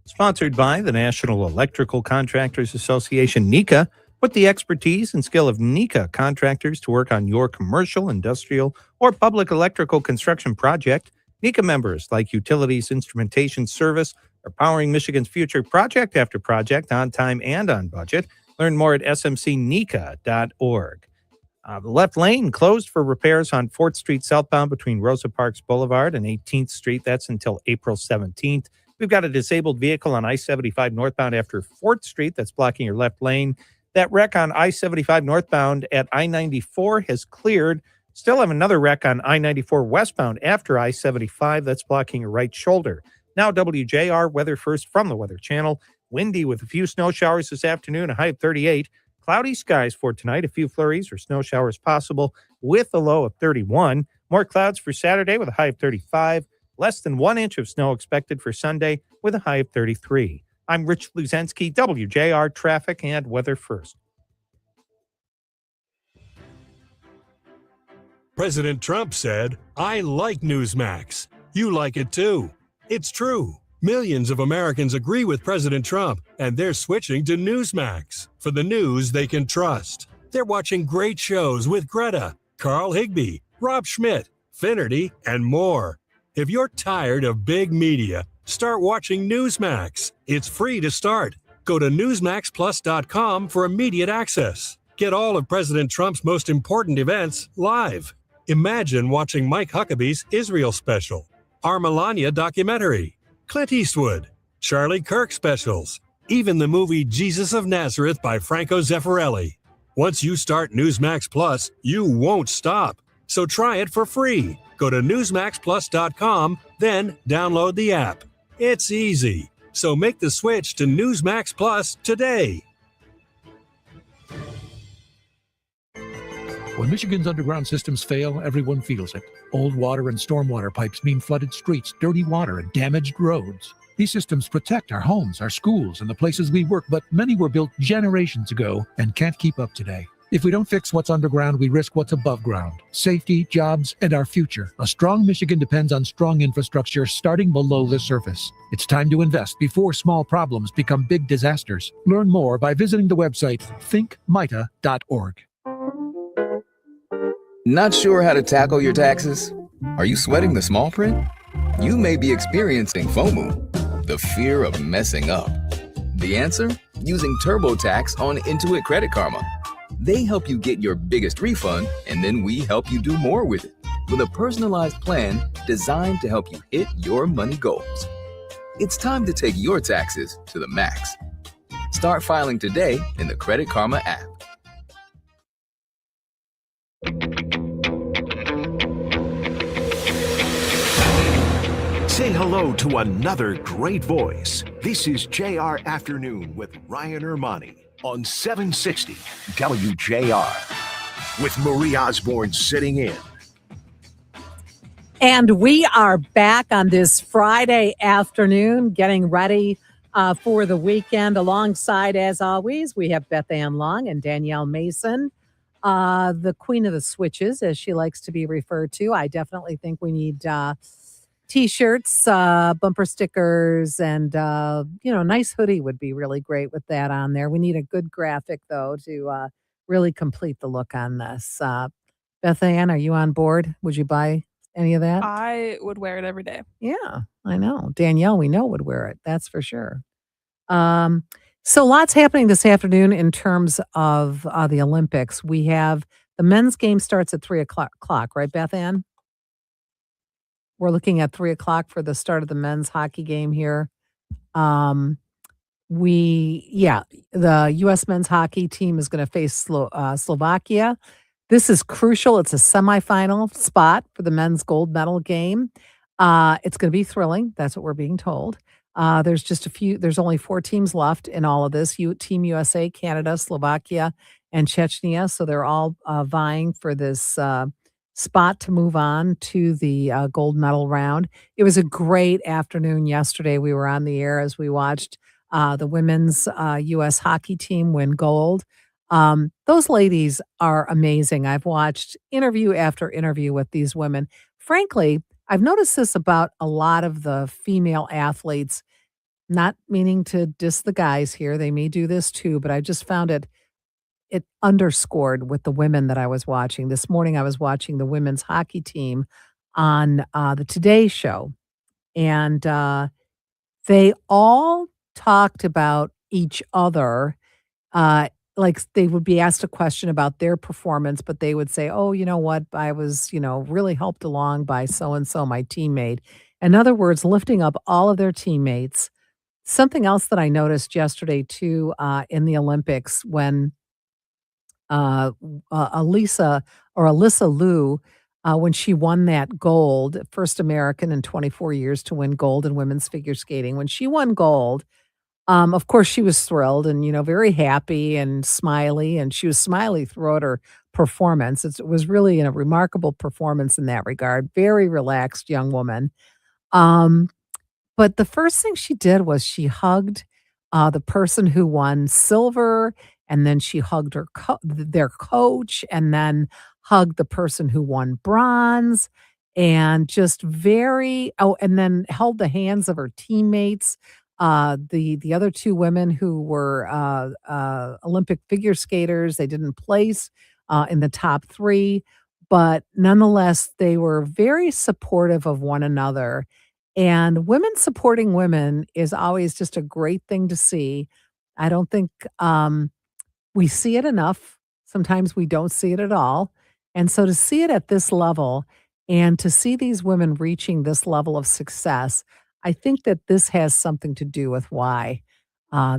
Sponsored by the National Electrical Contractors Association, NECA. Put the expertise and skill of NECA contractors to work on your commercial, industrial, or public electrical construction project. NECA members, like Utilities Instrumentation Service, are powering Michigan's future project after project on time and on budget. Learn more at smcneca.org. The left lane closed for repairs on 4th Street southbound between Rosa Parks Boulevard and 18th Street. That's until April 17th. We've got a disabled vehicle on I-75 northbound after 4th Street that's blocking your left lane. That wreck on I-75 northbound at I-94 has cleared. Still have another wreck on I-94 westbound after I-75 that's blocking your right shoulder. Now WJR weather first from the Weather Channel. Windy with a few snow showers this afternoon, a high of 38. Cloudy skies for tonight, a few flurries or snow showers possible with a low of 31. More clouds for Saturday with a high of 35. Less than 1 inch of snow expected for Sunday with a high of 33. I'm Rich Luzensky, WJR Traffic and Weather First. President Trump said, "I like Newsmax. You like it too." It's true. Millions of Americans agree with President Trump, and they're switching to Newsmax for the news they can trust. They're watching great shows with Greta, Carl Higbie, Rob Schmidt, Finnerty, and more. If you're tired of big media, start watching Newsmax. It's free to start. Go to newsmaxplus.com for immediate access. Get all of President Trump's most important events live. Imagine watching Mike Huckabee's Israel special, our Melania documentary, Clint Eastwood, Charlie Kirk specials, even the movie Jesus of Nazareth by Franco Zeffirelli. Once you start Newsmax Plus, you won't stop. So try it for free. Go to newsmaxplus.com, then download the app. It's easy. So make the switch to Newsmax Plus today. When Michigan's underground systems fail, everyone feels it. Old water and stormwater pipes mean flooded streets, dirty water, and damaged roads. These systems protect our homes, our schools, and the places we work, but many were built generations ago and can't keep up today. If we don't fix what's underground, we risk what's above ground. Safety, jobs, and our future. A strong Michigan depends on strong infrastructure starting below the surface. It's time to invest before small problems become big disasters. Learn more by visiting the website thinkmita.org. Not sure how to tackle your taxes? Are you sweating the small print? You may be experiencing FOMO, the fear of messing up. The answer? Using TurboTax on Intuit Credit Karma. They help you get your biggest refund, and then we help you do more with it with a personalized plan designed to help you hit your money goals. It's time to take your taxes to the max. Start filing today in the Credit Karma app. Say hello to another great voice. This is JR Afternoon with Ryan Ermanni on 760 WJR with Marie Osborne sitting in. And we are back on this Friday afternoon, getting ready for the weekend. Alongside, as always, we have Beth Ann Long and Danielle Mason, the queen of the switches, as she likes to be referred to. I definitely think we need T-shirts, bumper stickers, and nice hoodie would be really great with that on there. We need a good graphic though to really complete the look on this. Beth Ann, are you on board? Would you buy any of that? I would wear it every day. Yeah, I know. Danielle, we know would wear it. That's for sure. So lots happening this afternoon in terms of the Olympics. We have the men's game starts at 3:00, right, Beth Ann? We're looking at 3:00 for the start of the men's hockey game here. The U.S. men's hockey team is going to face Slovakia. This is crucial. It's a semifinal spot for the men's gold medal game. It's going to be thrilling. That's what we're being told. There's only 4 teams left in all of this. Team USA, Canada, Slovakia, and Chechnya. So they're all vying for this spot to move on to the gold medal round. It was a great afternoon yesterday. We were on the air as we watched the women's U.S. hockey team win gold. Those ladies are amazing. I've watched interview after interview with these women. Frankly, I've noticed this about a lot of the female athletes, not meaning to diss the guys here. They may do this too, but I just found it underscored with the women that I was watching. This morning, I was watching the women's hockey team on the Today Show, and they all talked about each other. Like they would be asked a question about their performance, but they would say, oh, you know what? I was, really helped along by so-and-so, my teammate. In other words, lifting up all of their teammates. Something else that I noticed yesterday too in the Olympics when Alyssa Liu, when she won that gold, first American in 24 years to win gold in women's figure skating. When she won gold, of course, she was thrilled and, very happy and smiley, and she was smiley throughout her performance. It was really a remarkable performance in that regard. Very relaxed young woman. But the first thing she did was she hugged the person who won silver, and then she hugged their coach, and then hugged the person who won bronze, and just and then held the hands of her teammates. The other 2 women who were Olympic figure skaters, they didn't place in the top 3, but nonetheless, they were very supportive of one another. And women supporting women is always just a great thing to see. I don't think we see it enough. Sometimes we don't see it at all. And so to see it at this level and to see these women reaching this level of success, I think that this has something to do with why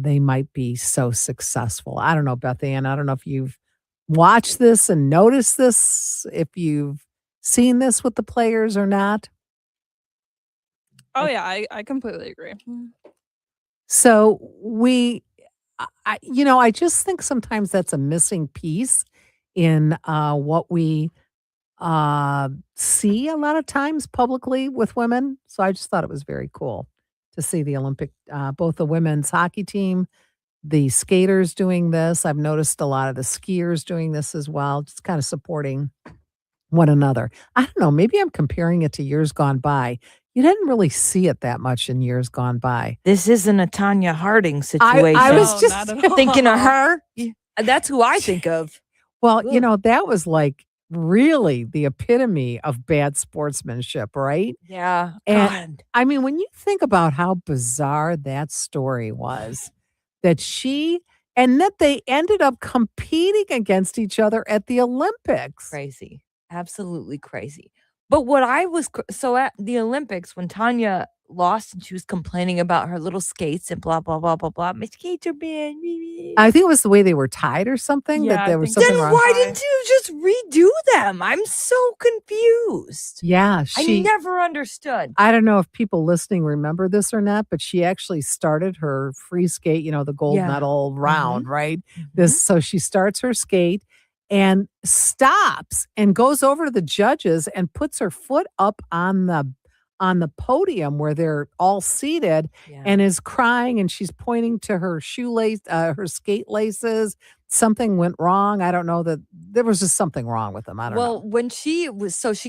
they might be so successful. I don't know, Beth Ann. I don't know if you've watched this and noticed this, if you've seen this with the players or not. Oh, yeah, I completely agree. So I just think sometimes that's a missing piece in what we see a lot of times publicly with women. So I just thought it was very cool. to see the Olympic, both the women's hockey team, the skaters doing this. I've noticed a lot of the skiers doing this as well, just kind of supporting one another. I don't know, maybe I'm comparing it to years gone by. You didn't really see it that much in years gone by. This isn't a Tanya Harding situation. I was No, not at all. thinking of her. That's who I think of. Well, you know, that was like really the epitome of bad sportsmanship, right? Yeah. And God. I mean, when you think about how bizarre that story was, that they ended up competing against each other at the Olympics. Crazy. Absolutely crazy. But what I was so at the Olympics when Tanya lost and she was complaining about her little skates and blah blah blah blah blah. My skates are bad. I think it was the way they were tied or something, Yeah, that I there was think something Then wrong. why didn't you just redo them? I'm so confused. Yeah, I never understood. I don't know if people listening remember this or not, but she actually started her free skate, you know, the gold Yeah. medal round, right? So she starts her skate and stops and goes over to the judges and puts her foot up on the podium where they're all seated and is crying, and she's pointing to her shoelace, her skate laces. Something went wrong. I don't know, that there was just something wrong with them. I don't know. Well, when she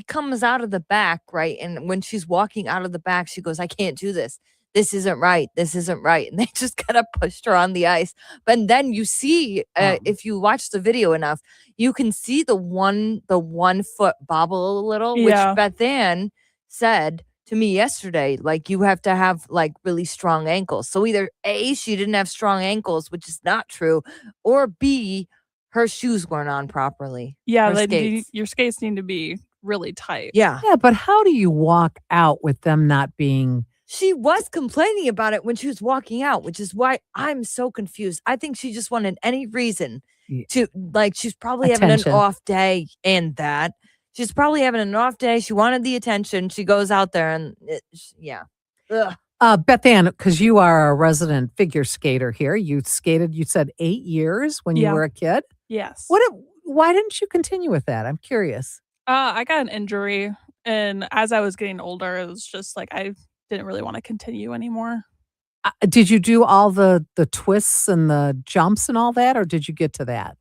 comes out of the back, right? And when she's walking out of the back, she goes, I can't do this. This isn't right. This isn't right. And they just kind of pushed her on the ice. But then you see, if you watch the video enough, you can see the one foot bobble a little, Yeah. which Beth Ann said to me yesterday, like, you have to have like really strong ankles. So either A, she didn't have strong ankles, which is not true, or B, her shoes weren't on properly. Yeah, Her skates. your skates need to be really tight. Yeah. Yeah, but how do you walk out with them not being? She was complaining about it when she was walking out, which is why I'm so confused. I think she just wanted any reason to, like, she's probably having Attention. an off day, and that she's probably having an off day. She wanted the attention. She goes out there and yeah. Ugh. Beth Ann, because you are a resident figure skater here. You skated, you said 8 years when you Yeah. were a kid. Yes. Why didn't you continue with that? I'm curious. I got an injury, and as I was getting older, it was just like I didn't really want to continue anymore. Did you do all the twists and the jumps and all that, or did you get to that?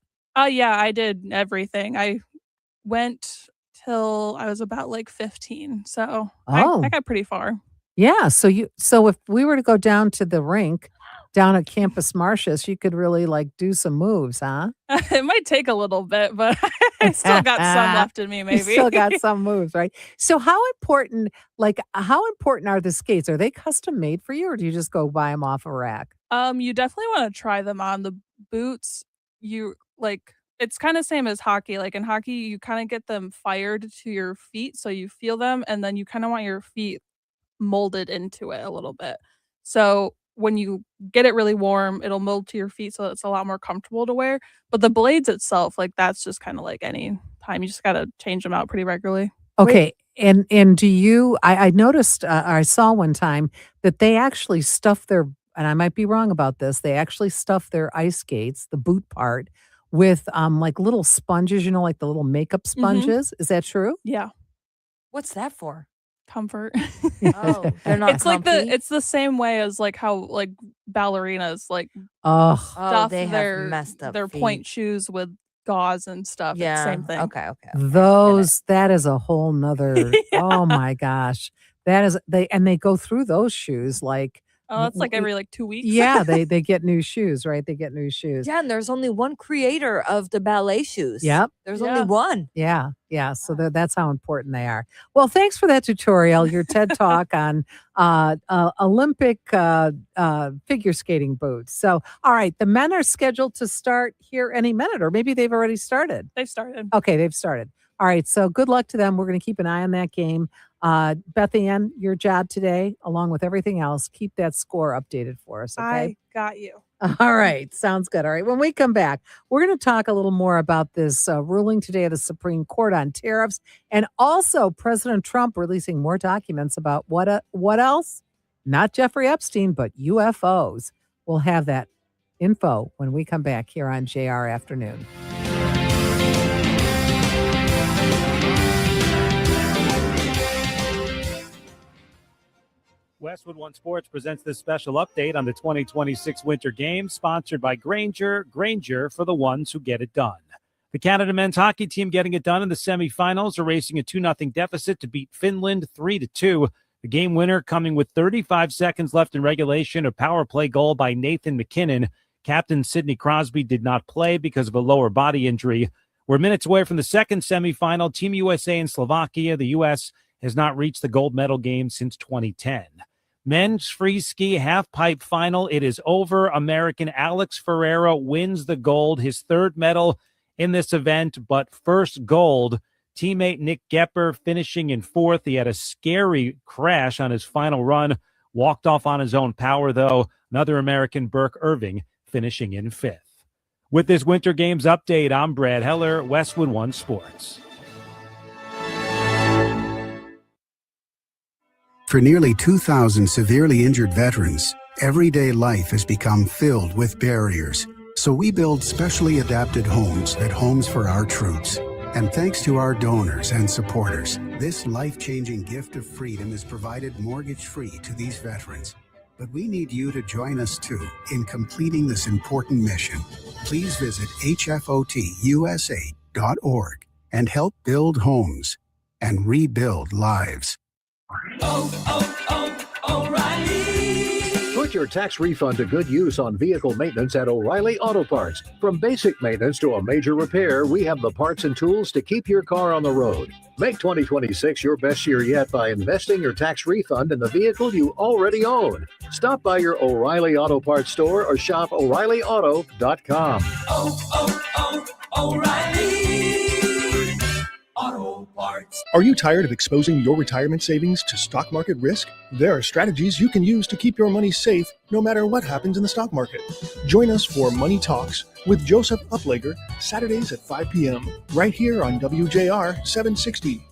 Yeah, I did everything. I went till I was about like 15, so Oh. I got pretty far. Yeah. So if we were to go down to the rink down at Campus Martius, you could really like do some moves, huh? It might take a little bit, but I still got some left in me, You maybe. still got some moves, right? So how important are the skates? Are they custom made for you, or do you just go buy them off a rack? You definitely want to try them on. The boots, you like, it's kind of same as hockey. Like in hockey, you kind of get them fired to your feet, so you feel them, and then you kind of want your feet molded into it a little bit. So when you get it really warm, it'll mold to your feet, so it's a lot more comfortable to wear. But the blades itself, like, that's just kind of like any time. You just got to change them out pretty regularly. Okay. And do you, I noticed, I saw one time that they actually stuff their, and I might be wrong about this, they actually stuff their ice skates, the boot part, with like little sponges, you know, like the little makeup sponges. Is that true? Yeah. What's that for? Comfort. Oh, they're not It's like comfy? it's the same way as like how like ballerinas like Oh, stuff they have their messed up point feet. shoes with gauze and stuff. It's Yeah. same thing. Okay. that is a whole nother, oh my gosh. They go through those shoes like, Oh, that's like every like 2 weeks. yeah, they get new shoes, right? They get new shoes. Yeah, and there's only one creator of the ballet shoes. Yep. There's only one. Yeah. So that's how important they are. Well, thanks for that tutorial, your TED Talk on Olympic figure skating boots. So, all right, the men are scheduled to start here any minute, or maybe they've already started. They've started. Okay, they've started. All right, so good luck to them. We're going to keep an eye on that game. Beth Ann, your job today, along with everything else, keep that score updated for us, okay? I got you. All right. Sounds good. All right. When we come back, we're going to talk a little more about this ruling today of the Supreme Court on tariffs, and also President Trump releasing more documents about what else? Not Jeffrey Epstein, but UFOs. We'll have that info when we come back here on JR Afternoon. Westwood One Sports presents this special update on the 2026 Winter Games, sponsored by Grainger. Grainger, for the ones who get it done. The Canada men's hockey team getting it done in the semifinals, erasing a 2-0 deficit to beat Finland 3-2. The game winner coming with 35 seconds left in regulation, a power play goal by Nathan McKinnon. Captain Sidney Crosby did not play because of a lower body injury. We're minutes away from the second semifinal. Team USA and Slovakia. The U.S. has not reached the gold medal game since 2010. Men's free ski half-pipe final. It is over. American Alex Ferreira wins the gold, his third medal in this event, but first gold. Teammate Nick Gepper finishing in fourth. He had a scary crash on his final run. Walked off on his own power, though. Another American, Burke Irving, finishing in fifth. With this Winter Games update, I'm Brad Heller, Westwood One Sports. For nearly 2,000 severely injured veterans, everyday life has become filled with barriers. So we build specially adapted homes at Homes for Our Troops. And thanks to our donors and supporters, this life-changing gift of freedom is provided mortgage-free to these veterans. But we need you to join us too in completing this important mission. Please visit hfotusa.org and help build homes and rebuild lives. O'Reilly. Put your tax refund to good use on vehicle maintenance at O'Reilly Auto Parts. From basic maintenance to a major repair, we have the parts and tools to keep your car on the road. Make 2026 your best year yet by investing your tax refund in the vehicle you already own. Stop by your O'Reilly Auto Parts store or shop O'ReillyAuto.com. O'Reilly Auto Parts. Are you tired of exposing your retirement savings to stock market risk? There are strategies you can use to keep your money safe no matter what happens in the stock market. Join us for Money Talks with Joseph Uplager, Saturdays at 5 p.m. right here on WJR 760.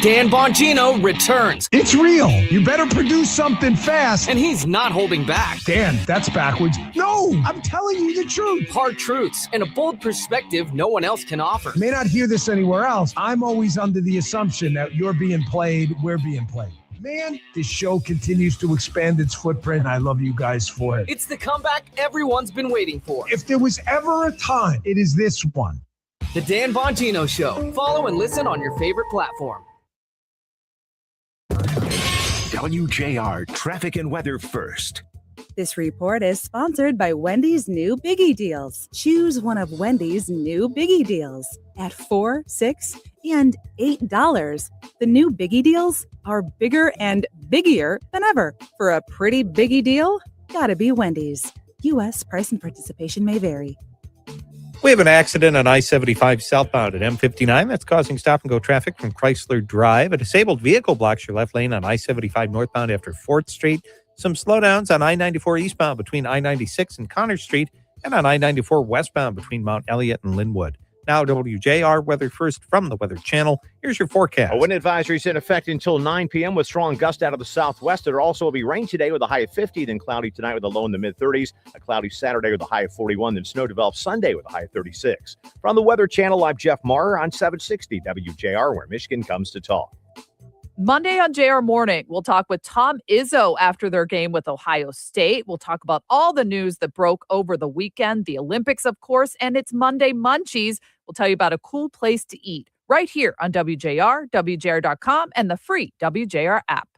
Dan Bongino returns. It's real. You better produce something fast. And he's not holding back. Dan, that's backwards. No, I'm telling you the truth. Hard truths and a bold perspective no one else can offer. May not hear this anywhere else. I'm always under the assumption that you're being played, we're being played. Man, this show continues to expand its footprint. I love you guys for it. It's the comeback everyone's been waiting for. If there was ever a time, it is this one. The Dan Bongino Show. Follow and listen on your favorite platform. WJR Traffic and Weather First. This report is sponsored by Wendy's new Biggie Deals. Choose one of Wendy's new Biggie Deals at $4, $6, and $8. The new Biggie Deals are bigger and biggier than ever. For a pretty biggie deal, gotta be Wendy's. U.S. price and participation may vary. We have an accident on I-75 southbound at M59 that's causing stop-and-go traffic from Chrysler Drive. A disabled vehicle blocks your left lane on I-75 northbound after 4th Street. Some slowdowns on I-94 eastbound between I-96 and Connors Street, and on I-94 westbound between Mount Elliott and Linwood. Now, WJR Weather First from the Weather Channel. Here's your forecast. A wind advisory is in effect until 9 p.m. with strong gusts out of the southwest. There also will be rain today with a high of 50, then cloudy tonight with a low in the mid-30s. A cloudy Saturday with a high of 41, then snow develops Sunday with a high of 36. From the Weather Channel, I'm Jeff Marr on 760 WJR, where Michigan comes to talk. Monday on JR Morning, we'll talk with Tom Izzo after their game with Ohio State. We'll talk about all the news that broke over the weekend, the Olympics, of course, and it's Monday Munchies. We'll tell you about a cool place to eat right here on WJR, WJR.com, and the free WJR app.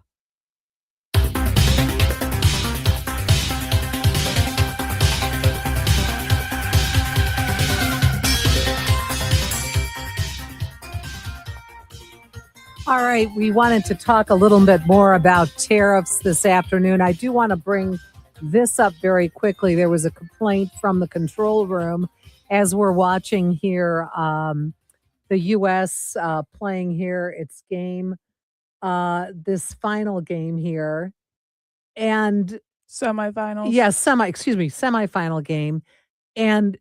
All right, we wanted to talk a little bit more about tariffs this afternoon. I do want to bring this up very quickly. There was a complaint from the control room as we're watching here the U.S. playing here its game, this final game here. And semifinals. Yes, semifinal game. And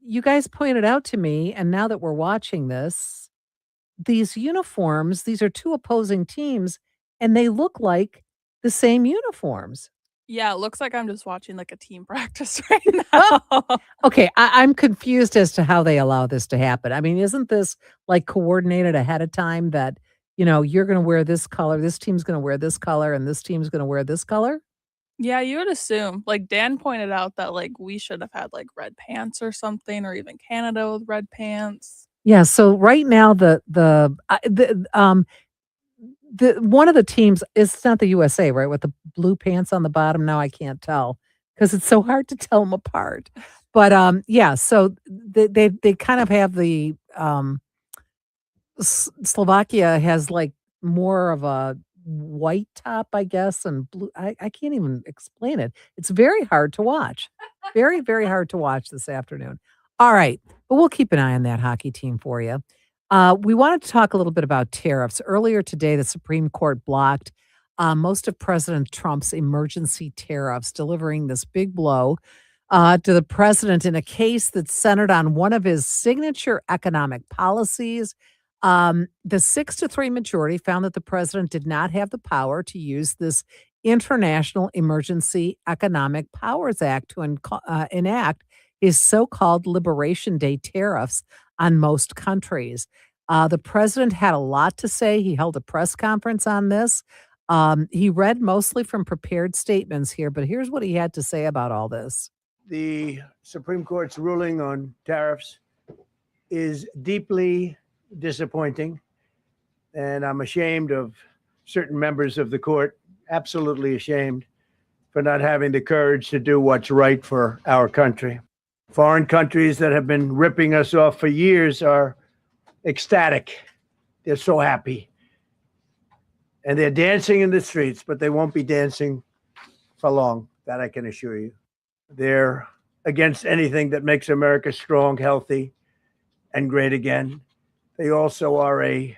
you guys pointed out to me, and now that we're watching this, these uniforms, these are two opposing teams, and they look like the same uniforms. Yeah, it looks like I'm just watching like a team practice right now. Okay, I'm confused as to how they allow this to happen. I mean, isn't this like coordinated ahead of time that you're going to wear this color, this team's going to wear this color, and this team's going to wear this color? Yeah, you would assume. Like Dan pointed out that like we should have had like red pants or something, or even Canada with red pants. Yeah, so right now the one of the teams, it's not the USA, right? With the blue pants on the bottom. Now I can't tell because it's so hard to tell them apart. But yeah, so they kind of have the Slovakia has like more of a white top, I guess, and blue. I can't even explain it. It's very hard to watch. Very, very hard to watch this afternoon. All right, but we'll keep an eye on that hockey team for you. We wanted to talk a little bit about tariffs. Earlier today, the Supreme Court blocked most of President Trump's emergency tariffs, delivering this big blow to the president in a case that's centered on one of his signature economic policies. The 6-3 majority found that the president did not have the power to use this International Emergency Economic Powers Act to enact his so-called Liberation Day tariffs on most countries. The president had a lot to say. He held a press conference on this. He read mostly from prepared statements here, but here's what he had to say about all this. The Supreme Court's ruling on tariffs is deeply disappointing, and I'm ashamed of certain members of the court, absolutely ashamed, for not having the courage to do what's right for our country. Foreign countries that have been ripping us off for years are ecstatic. They're so happy. And they're dancing in the streets, but they won't be dancing for long, that I can assure you. They're against anything that makes America strong, healthy, and great again. They also are a,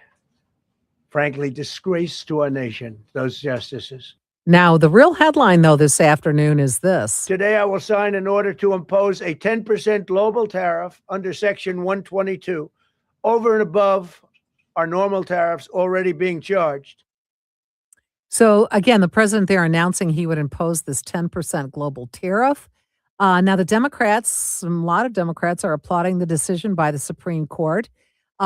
frankly, disgrace to our nation, those justices. Now, the real headline, though, this afternoon is this. Today, I will sign an order to impose a 10% global tariff under Section 122 over and above our normal tariffs already being charged. So, again, the president there announcing he would impose this 10% global tariff. Now, the Democrats, a lot of Democrats are applauding the decision by the Supreme Court.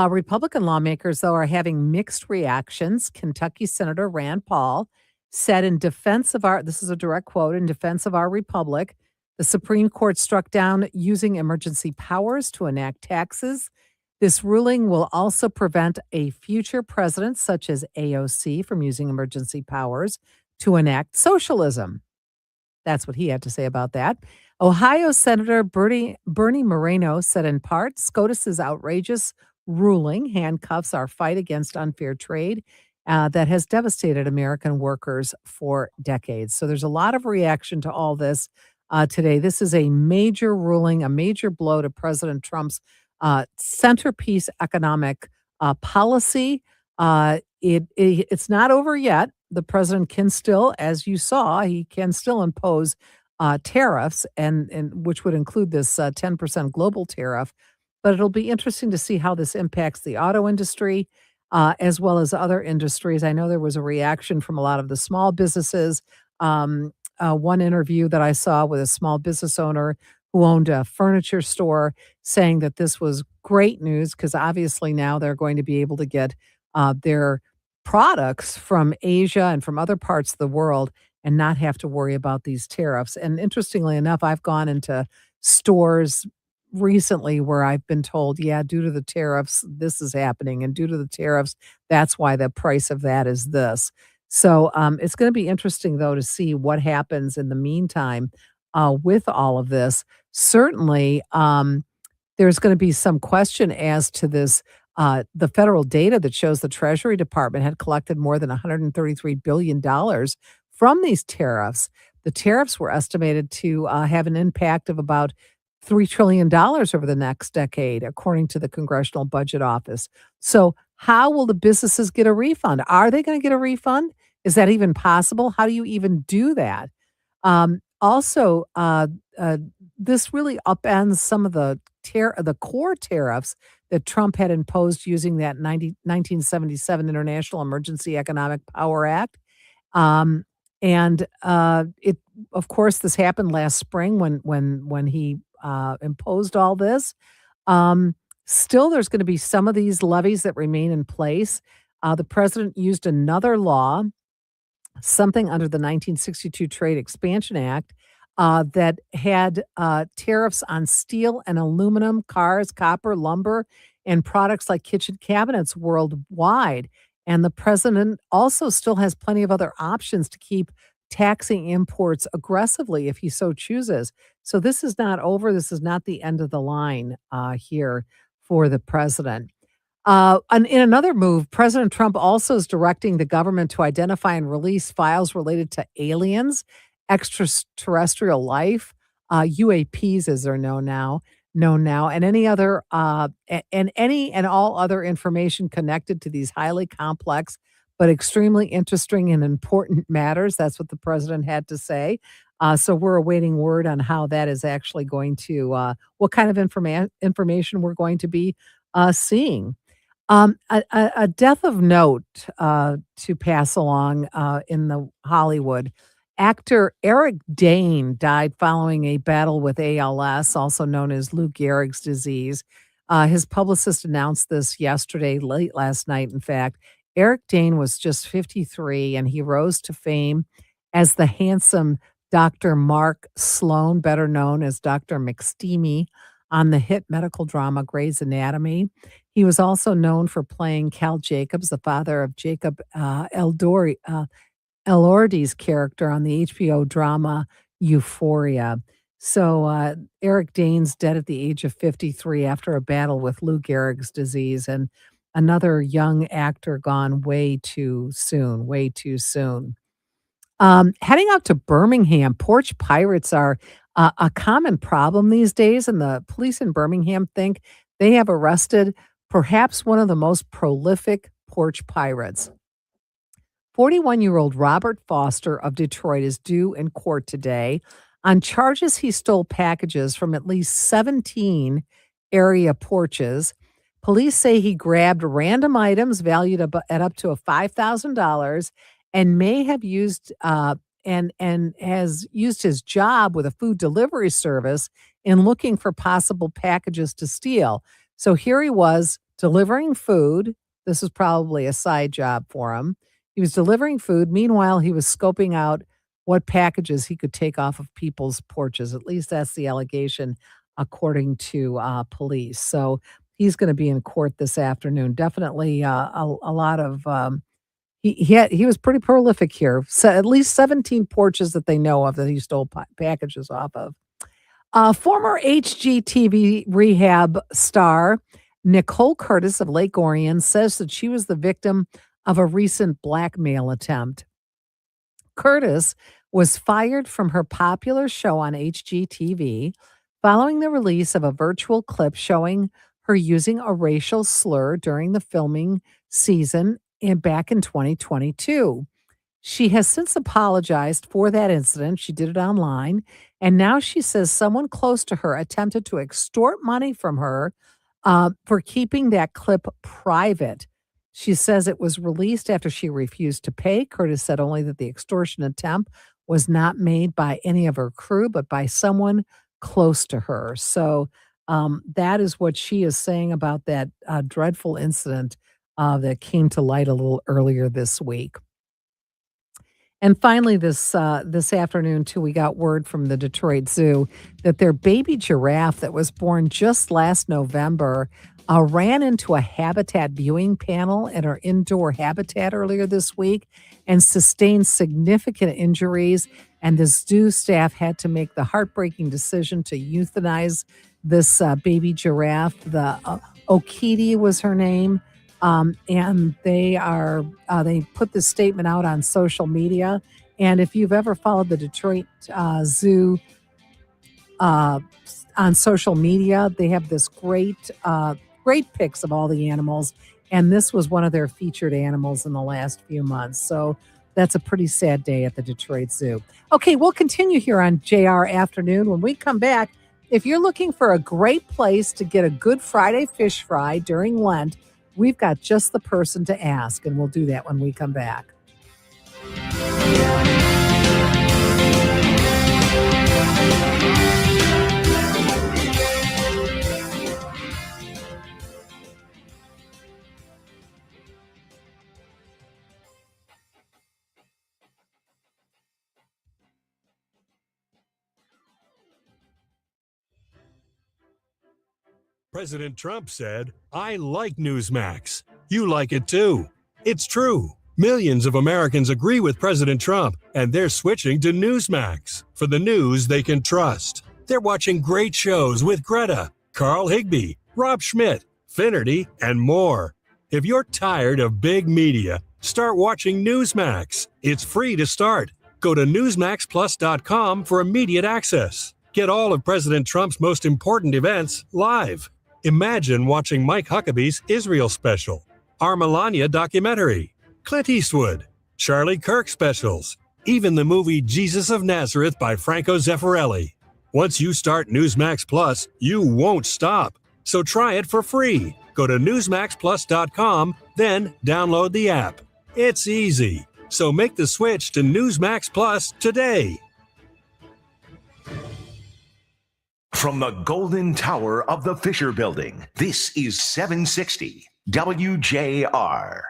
Republican lawmakers, though, are having mixed reactions. Kentucky Senator Rand Paul said in defense of this is a direct quote, in defense of our republic, the Supreme Court struck down using emergency powers to enact taxes. This ruling will also prevent a future president, such as AOC, from using emergency powers to enact socialism. That's what he had to say about that. Ohio Senator Bernie Moreno said in part, SCOTUS's outrageous ruling handcuffs our fight against unfair trade that has devastated American workers for decades. So there's a lot of reaction to all this today. This is a major ruling, a major blow to President Trump's centerpiece economic policy. It's not over yet. The president can still, as you saw, he can still impose tariffs, and which would include this 10% global tariff. But it'll be interesting to see how this impacts the auto industry as well as other industries. I know there was a reaction from a lot of the small businesses. One interview that I saw with a small business owner who owned a furniture store saying that this was great news because obviously now they're going to be able to get their products from Asia and from other parts of the world and not have to worry about these tariffs. And interestingly enough, I've gone into stores recently where I've been told, yeah, due to the tariffs, this is happening. And due to the tariffs, that's why the price of that is this. So it's going to be interesting, though, to see what happens in the meantime with all of this. Certainly, there's going to be some question as to this. The federal data that shows the Treasury Department had collected more than $133 billion from these tariffs. The tariffs were estimated to have an impact of about $3 trillion over the next decade, according to the Congressional Budget Office. So how will the businesses get a refund? Are they going to get a refund? Is that even possible? How do you even do that? Also, this really upends some of the core tariffs that Trump had imposed using that 1977 International Emergency Economic Power Act. And it, of course, this happened last spring when he imposed all this. Still, there's going to be some of these levies that remain in place. The president used another law, something under the 1962 Trade Expansion Act, that had tariffs on steel and aluminum, cars, copper, lumber, and products like kitchen cabinets worldwide. And the president also still has plenty of other options to keep taxing imports aggressively if he so chooses. So this is not over. This is not the end of the line here for the president. And in another move, President Trump also is directing the government to identify and release files related to aliens, extraterrestrial life, UAPs as they're known now, and any other and any and all other information connected to these highly complex but extremely interesting and important matters. That's what the president had to say. So we're awaiting word on how that is actually going to, what kind of information we're going to be seeing. A death of note to pass along in the Hollywood. Actor Eric Dane died following a battle with ALS, also known as Lou Gehrig's disease. His publicist announced this yesterday, late last night, in fact. Eric Dane was just 53, and he rose to fame as the handsome Dr. Mark Sloan, better known as Dr. McSteamy, on the hit medical drama Grey's Anatomy. He was also known for playing Cal Jacobs, the father of Jacob Elordi's character on the HBO drama Euphoria. So Eric Dane's dead at the age of 53 after a battle with Lou Gehrig's disease, and another young actor gone way too soon, way too soon. Heading out to Birmingham, porch pirates are a common problem these days, and the police in Birmingham think they have arrested perhaps one of the most prolific porch pirates. 41-year-old Robert Foster of Detroit is due in court today on charges he stole packages from at least 17 area porches. Police say he grabbed random items valued at up to $5,000 and may have used and has used his job with a food delivery service in looking for possible packages to steal. So here he was delivering food. This was probably a side job for him. He was delivering food. Meanwhile, he was scoping out what packages he could take off of people's porches. At least that's the allegation, according to police. So he's going to be in court this afternoon. Definitely a lot of he was pretty prolific here. So at least 17 porches that they know of that he stole packages off of. Former HGTV rehab star Nicole Curtis of Lake Orion says that she was the victim of a recent blackmail attempt. Curtis was fired from her popular show on HGTV following the release of a virtual clip showing her using a racial slur during the filming season back in 2022. She has since apologized for that incident. She did it online. And now she says someone close to her attempted to extort money from her for keeping that clip private. She says it was released after she refused to pay. Curtis said only that the extortion attempt was not made by any of her crew, but by someone close to her. So that is what she is saying about that dreadful incident that came to light a little earlier this week. And finally, this afternoon, too, we got word from the Detroit Zoo that their baby giraffe that was born just last November ran into a habitat viewing panel at our indoor habitat earlier this week and sustained significant injuries. And the zoo staff had to make the heartbreaking decision to euthanize this baby giraffe. The Okiti was her name. And they put this statement out on social media. And if you've ever followed the Detroit Zoo on social media, they have this great pics of all the animals. And this was one of their featured animals in the last few months. So that's a pretty sad day at the Detroit Zoo. Okay, we'll continue here on JR Afternoon. When we come back, if you're looking for a great place to get a Good Friday fish fry during Lent, we've got just the person to ask, and we'll do that when we come back. President Trump said, I like Newsmax. You like it too. It's true. Millions of Americans agree with President Trump, and they're switching to Newsmax for the news they can trust. They're watching great shows with Greta, Carl Higbie, Rob Schmidt, Finnerty, and more. If you're tired of big media, start watching Newsmax. It's free to start. Go to newsmaxplus.com for immediate access. Get all of President Trump's most important events live. Imagine watching Mike Huckabee's Israel special, our Melania documentary, Clint Eastwood, Charlie Kirk specials, even the movie Jesus of Nazareth by Franco Zeffirelli. Once you start Newsmax Plus, you won't stop. So try it for free. Go to newsmaxplus.com, then download the app. It's easy. So make the switch to Newsmax Plus today. From the Golden Tower of the Fisher Building, this is 760 WJR.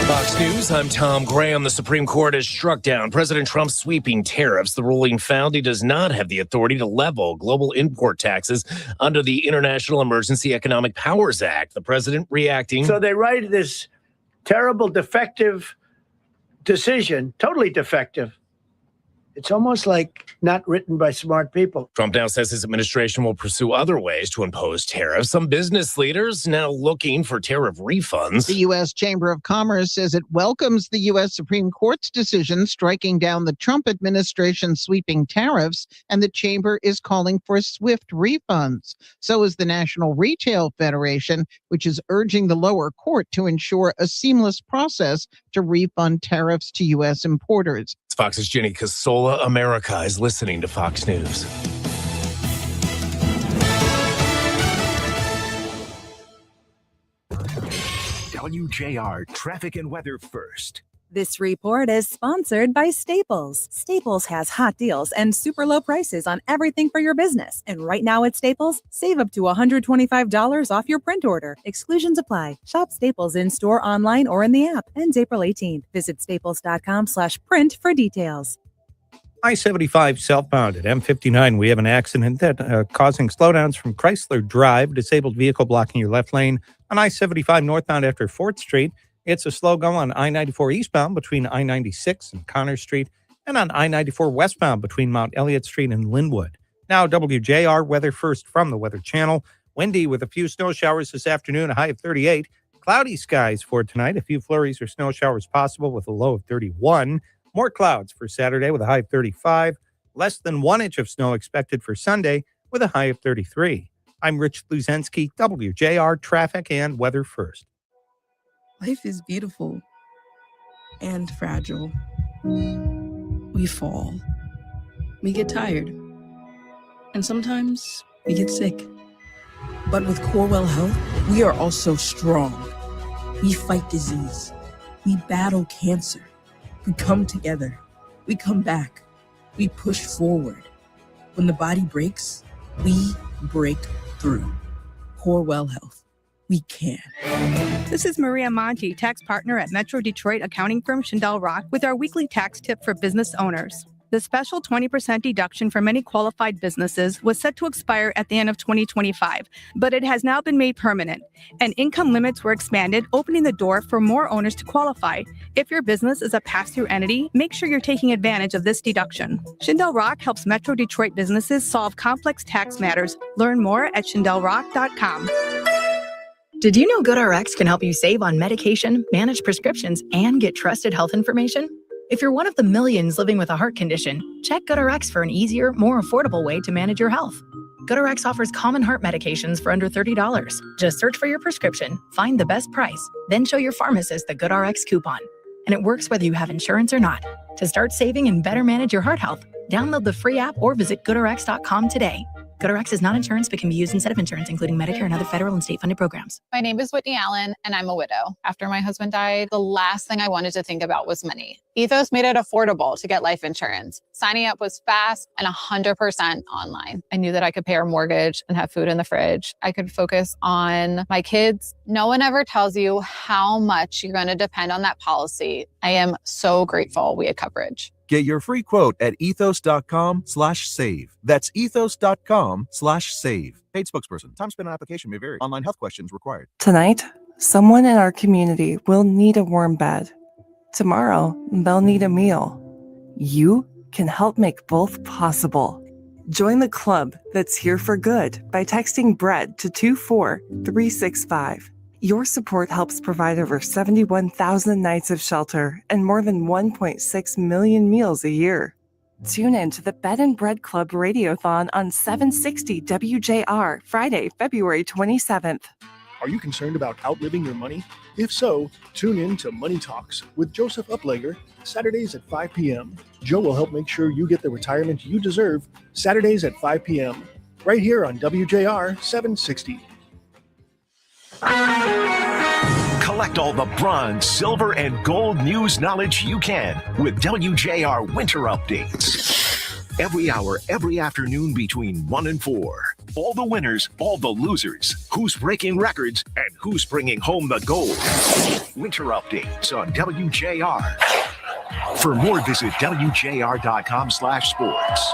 Fox News, I'm Tom Graham. The Supreme Court has struck down President Trump's sweeping tariffs. The ruling found he does not have the authority to level global import taxes under the International Emergency Economic Powers Act. The president reacting. So they write this terrible, defective decision, totally defective. It's almost like not written by smart people. Trump now says his administration will pursue other ways to impose tariffs. Some business leaders now looking for tariff refunds. The U.S. Chamber of Commerce says it welcomes the U.S. Supreme Court's decision striking down the Trump administration's sweeping tariffs, and the chamber is calling for swift refunds. So is the National Retail Federation, which is urging the lower court to ensure a seamless process to refund tariffs to U.S. importers. Fox's Jenny Casola. America is listening to Fox News. WJR traffic and weather first. This report is sponsored by Staples. Staples has hot deals and super low prices on everything for your business. And right now at Staples, save up to $125 off your print order. Exclusions apply. Shop Staples in-store, online, or in the app. Ends April 18th. Visit staples.com/print for details. I-75 southbound at M59, we have an accident that causing slowdowns from Chrysler Drive, disabled vehicle blocking your left lane. On I-75 northbound after 4th Street, it's a slow go on I-94 eastbound between I-96 and Connor Street, and on I-94 westbound between Mount Elliott Street and Linwood. Now, WJR weather first from the Weather Channel. Windy with a few snow showers this afternoon, a high of 38. Cloudy skies for tonight, a few flurries or snow showers possible with a low of 31. More clouds for Saturday with a high of 35. Less than 1 inch of snow expected for Sunday with a high of 33. I'm Rich Luzensky, WJR traffic and weather first. Life is beautiful and fragile. We fall. We get tired. And sometimes we get sick. But with Corewell Health, we are also strong. We fight disease. We battle cancer. We come together. We come back. We push forward. When the body breaks, we break through. Corewell Health. We can. This is Marie Osborne, tax partner at Metro Detroit accounting firm Schindel Rock, with our weekly tax tip for business owners. The special 20% deduction for many qualified businesses was set to expire at the end of 2025, but it has now been made permanent, and income limits were expanded, opening the door for more owners to qualify. If your business is a pass-through entity, make sure you're taking advantage of this deduction. Schindel Rock helps Metro Detroit businesses solve complex tax matters. Learn more at SchindelRock.com. Did you know GoodRx can help you save on medication, manage prescriptions, and get trusted health information? If you're one of the millions living with a heart condition, check GoodRx for an easier, more affordable way to manage your health. GoodRx offers common heart medications for under $30. Just search for your prescription, find the best price, then show your pharmacist the GoodRx coupon. And it works whether you have insurance or not. To start saving and better manage your heart health, download the free app or visit GoodRx.com today. GoodRx is not insurance but can be used instead of insurance, including Medicare and other federal and state-funded programs. My name is Whitney Allen, and I'm a widow. After my husband died, the last thing I wanted to think about was money. Ethos made it affordable to get life insurance. Signing up was fast and 100% online. I knew that I could pay our mortgage and have food in the fridge. I could focus on my kids. No one ever tells you how much you're going to depend on that policy. I am so grateful we had coverage. Get your free quote at ethos.com/save. That's ethos.com/save. Paid spokesperson. Time spent on application may vary. Online health questions required. Tonight, someone in our community will need a warm bed. Tomorrow, they'll need a meal. You can help make both possible. Join the club that's here for good by texting BREAD to 24365. Your support helps provide over 71,000 nights of shelter and more than 1.6 million meals a year. Tune in to the Bed and Bread Club Radiothon on 760 WJR, Friday, February 27th. Are you concerned about outliving your money? If so, tune in to Money Talks with Joseph Upleger, Saturdays at 5 p.m. Joe will help make sure you get the retirement you deserve, Saturdays at 5 p.m., right here on WJR 760. Collect all the bronze, silver, and gold news knowledge you can with WJR Winter Updates. Every hour, every afternoon between 1 and 4. All the winners, all the losers, who's breaking records, and who's bringing home the gold. Winter Updates on WJR. For more, visit WJR.com/sports.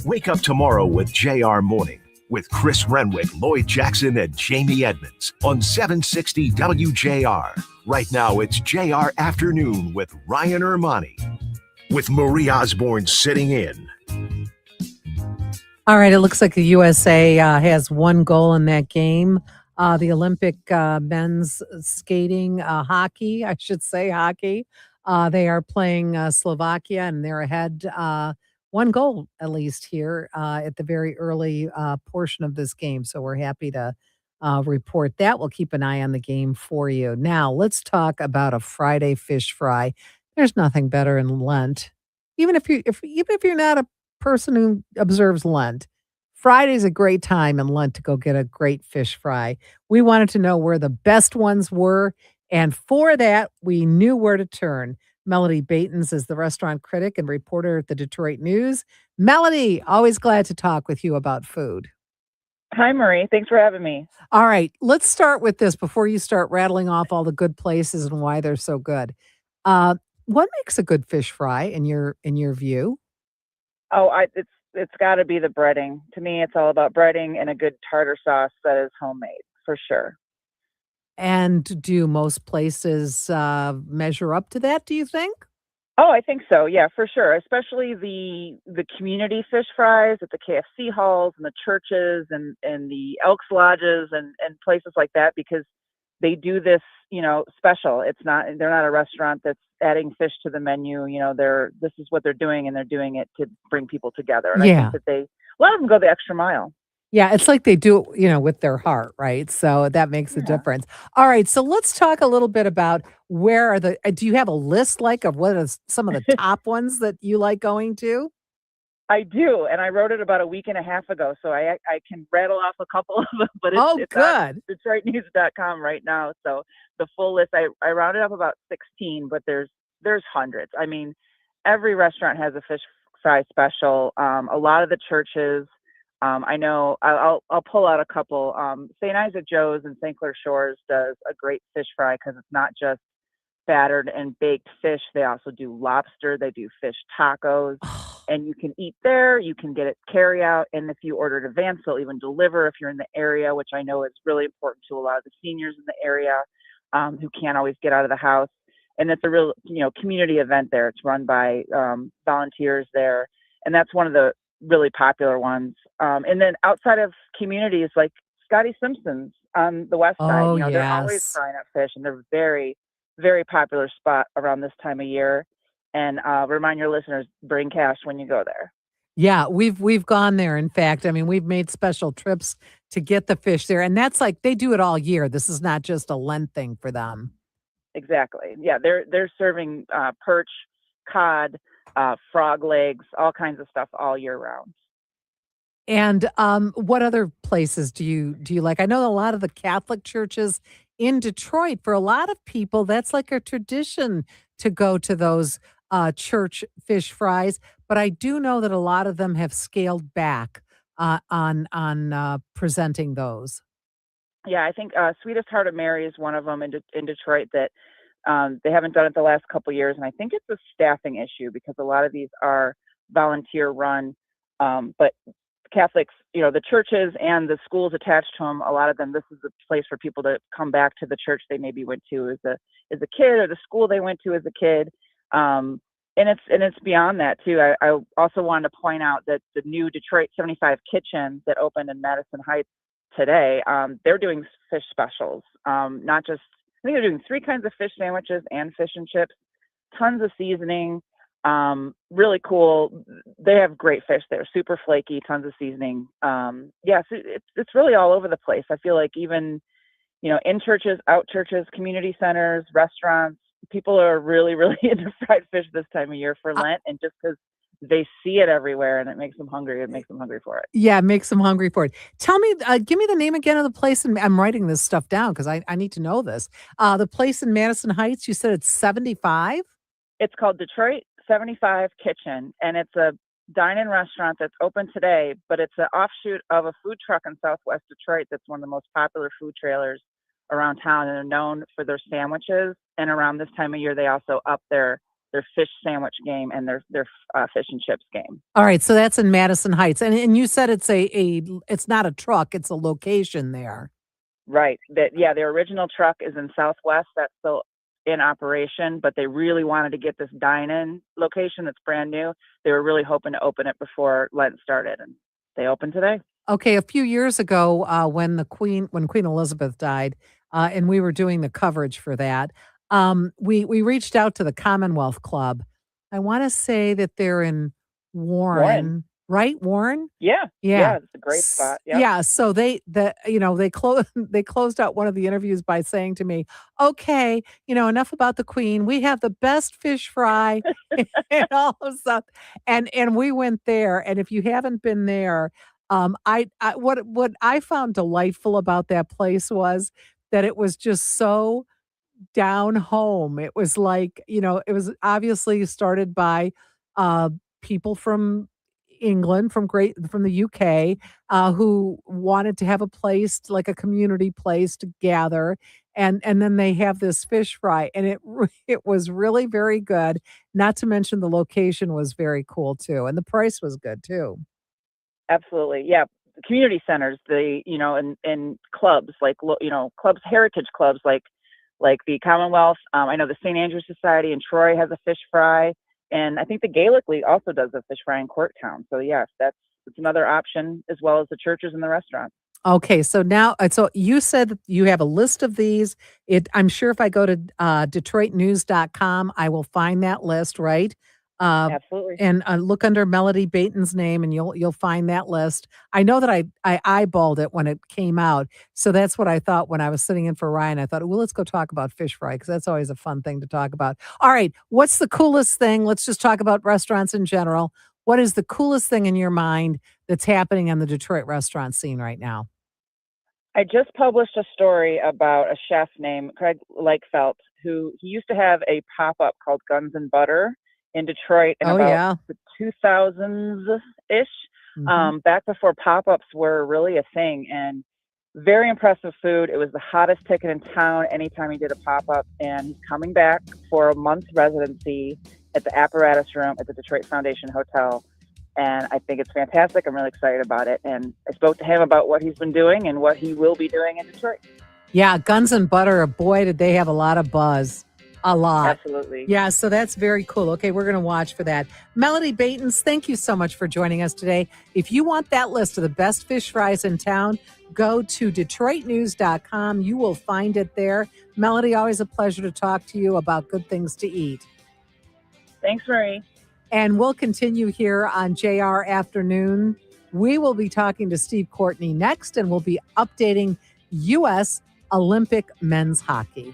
Wake up tomorrow with JR Morning with Chris Renwick, Lloyd Jackson, and Jamie Edmonds on 760 WJR. Right now, it's JR Afternoon with Ryan Ermanni, with Marie Osborne sitting in. All right, it looks like the USA has one goal in that game. The Olympic men's skating, hockey, I should say hockey. They are playing Slovakia, and they're ahead one goal at least here at the very early portion of this game. So we're happy to report that. We'll keep an eye on the game for you. Now, let's talk about a Friday fish fry. There's nothing better in Lent. Even if you're not a person who observes Lent, Friday's a great time in Lent to go get a great fish fry. We wanted to know where the best ones were, and for that, we knew where to turn. Melody Batens is the restaurant critic and reporter at the Detroit News. Melody, always glad to talk with you about food. Hi, Marie. Thanks for having me. All right, let's start with this before you start rattling off all the good places and why they're so good. What makes a good fish fry in your view? Oh, it's got to be the breading. To me, it's all about breading and a good tartar sauce that is homemade for sure. And do most places measure up to that, do you think? Oh, I think so. Yeah, for sure. Especially the community fish fries at the KFC halls and the churches and the Elks Lodges and places like that, because they do this, special. They're not a restaurant that's adding fish to the menu. This is what they're doing, and they're doing it to bring people together. And Yeah. I think that a lot of them go the extra mile. Yeah, it's like they do it, with their heart, right? So that makes a difference. All right, so let's talk a little bit about where are do you have a list of what are some of the top ones that you like going to? I do, and I wrote it about a week and a half ago, so I can rattle off a couple of them, but it's on good. DetroitNews.com right now. So the full list, I rounded up about 16, but there's hundreds. I mean, every restaurant has a fish fry special. A lot of the churches, I know I'll pull out a couple. St. Isaac Joe's in St. Clair Shores does a great fish fry because it's not just battered and baked fish. They also do lobster. They do fish tacos. And you can eat there. You can get it carry out. And if you order in advance, they'll even deliver if you're in the area, which I know is really important to a lot of the seniors in the area who can't always get out of the house. And it's a real, community event there. It's run by volunteers there. And that's one of the really popular ones. And then outside of communities like Scotty Simpson's on the west side, they're always frying up fish, and they're very, very popular spot around this time of year. And remind your listeners, bring cash when you go there. Yeah, we've gone there. In fact, I mean, we've made special trips to get the fish there, and that's like they do it all year. This is not just a Lent thing for them. Exactly. Yeah, they're serving perch, cod, frog legs, all kinds of stuff all year round. And what other places do you like? I know a lot of the Catholic churches in Detroit. For a lot of people, that's like a tradition to go to those church fish fries. But I do know that a lot of them have scaled back on presenting those. Yeah, I think Sweetest Heart of Mary is one of them in Detroit that They haven't done it the last couple years, and I think it's a staffing issue because a lot of these are volunteer run. But Catholics, the churches and the schools attached to them, a lot of them, this is a place for people to come back to the church they maybe went to as a kid, or the school they went to as a kid. And it's beyond that too. I also wanted to point out that the new Detroit 75 kitchen that opened in Madison Heights today, they're doing fish specials. Not just, I think they're doing 3 kinds of fish sandwiches and fish and chips, tons of seasoning. Really cool. They have great fish there, super flaky, tons of seasoning. So it's really all over the place. I feel like even, in churches, out churches, community centers, restaurants, people are really, really into fried fish this time of year for Lent, and just because they see it everywhere and it makes them hungry, it makes them hungry for it. Yeah, it makes them hungry for it. Tell me, give me the name again of the place, and I'm writing this stuff down because I need to know this. The place in Madison Heights, you said it's 75? It's called Detroit 75 Kitchen, and it's a dine-in restaurant that's open today, but it's an offshoot of a food truck in Southwest Detroit that's one of the most popular food trailers around town, and they're known for their sandwiches. And around this time of year, they also up their fish sandwich game and their fish and chips game. All right, so that's in Madison Heights, and you said it's it's not a truck, it's a location there. Right. Their original truck is in Southwest. That's still in operation, but they really wanted to get this dine-in location that's brand new. They were really hoping to open it before Lent started, and they opened today. Okay, a few years ago, when Queen Elizabeth died, and we were doing the coverage for that, we reached out to the Commonwealth Club. I want to say that they're in Warren. Right, Warren? Yeah. Yeah. It's a great spot. Yep. Yeah. So they closed out one of the interviews by saying to me, "Okay, enough about the Queen. We have the best fish fry and all of stuff." And we went there. And if you haven't been there, what I found delightful about that place was that it was just so down home. It was like, it was obviously started by people from England, from the UK, who wanted to have a place, like a community place to gather, and then they have this fish fry, and it was really very good. Not to mention the location was very cool too, and the price was good too. Absolutely. Yeah. The community centers, and clubs, clubs, heritage clubs, like the Commonwealth. I know the St. Andrew Society in Troy has a fish fry. And I think the Gaelic League also does a fish fry in Corktown. So yes, it's another option, as well as the churches and the restaurants. Okay, so now, so you said that you have a list of these. I'm sure if I go to DetroitNews.com, I will find that list, right? Absolutely. And look under Melody Baton's name, and you'll find that list. I know that I eyeballed it when it came out, so that's what I thought when I was sitting in for Ryan. I thought, well, let's go talk about fish fry because that's always a fun thing to talk about. All right, what's the coolest thing? Let's just talk about restaurants in general. What is the coolest thing in your mind that's happening on the Detroit restaurant scene right now? I just published a story about a chef named Craig Lakefelt, who he used to have a pop-up called Guns and Butter in Detroit in the 2000s-ish, back before pop-ups were really a thing. And very impressive food. It was the hottest ticket in town anytime he did a pop-up. And he's coming back for a month's residency at the Apparatus Room at the Detroit Foundation Hotel. And I think it's fantastic. I'm really excited about it. And I spoke to him about what he's been doing and what he will be doing in Detroit. Yeah, Guns and Butter, boy, did they have a lot of buzz. A lot. Absolutely. Yeah, so that's very cool. Okay, we're going to watch for that. Melody Batons, thank you so much for joining us today. If you want that list of the best fish fries in town, go to DetroitNews.com. You will find it there. Melody, always a pleasure to talk to you about good things to eat. Thanks, Marie. And we'll continue here on JR Afternoon. We will be talking to Steve Courtney next, and we'll be updating U.S. Olympic men's hockey.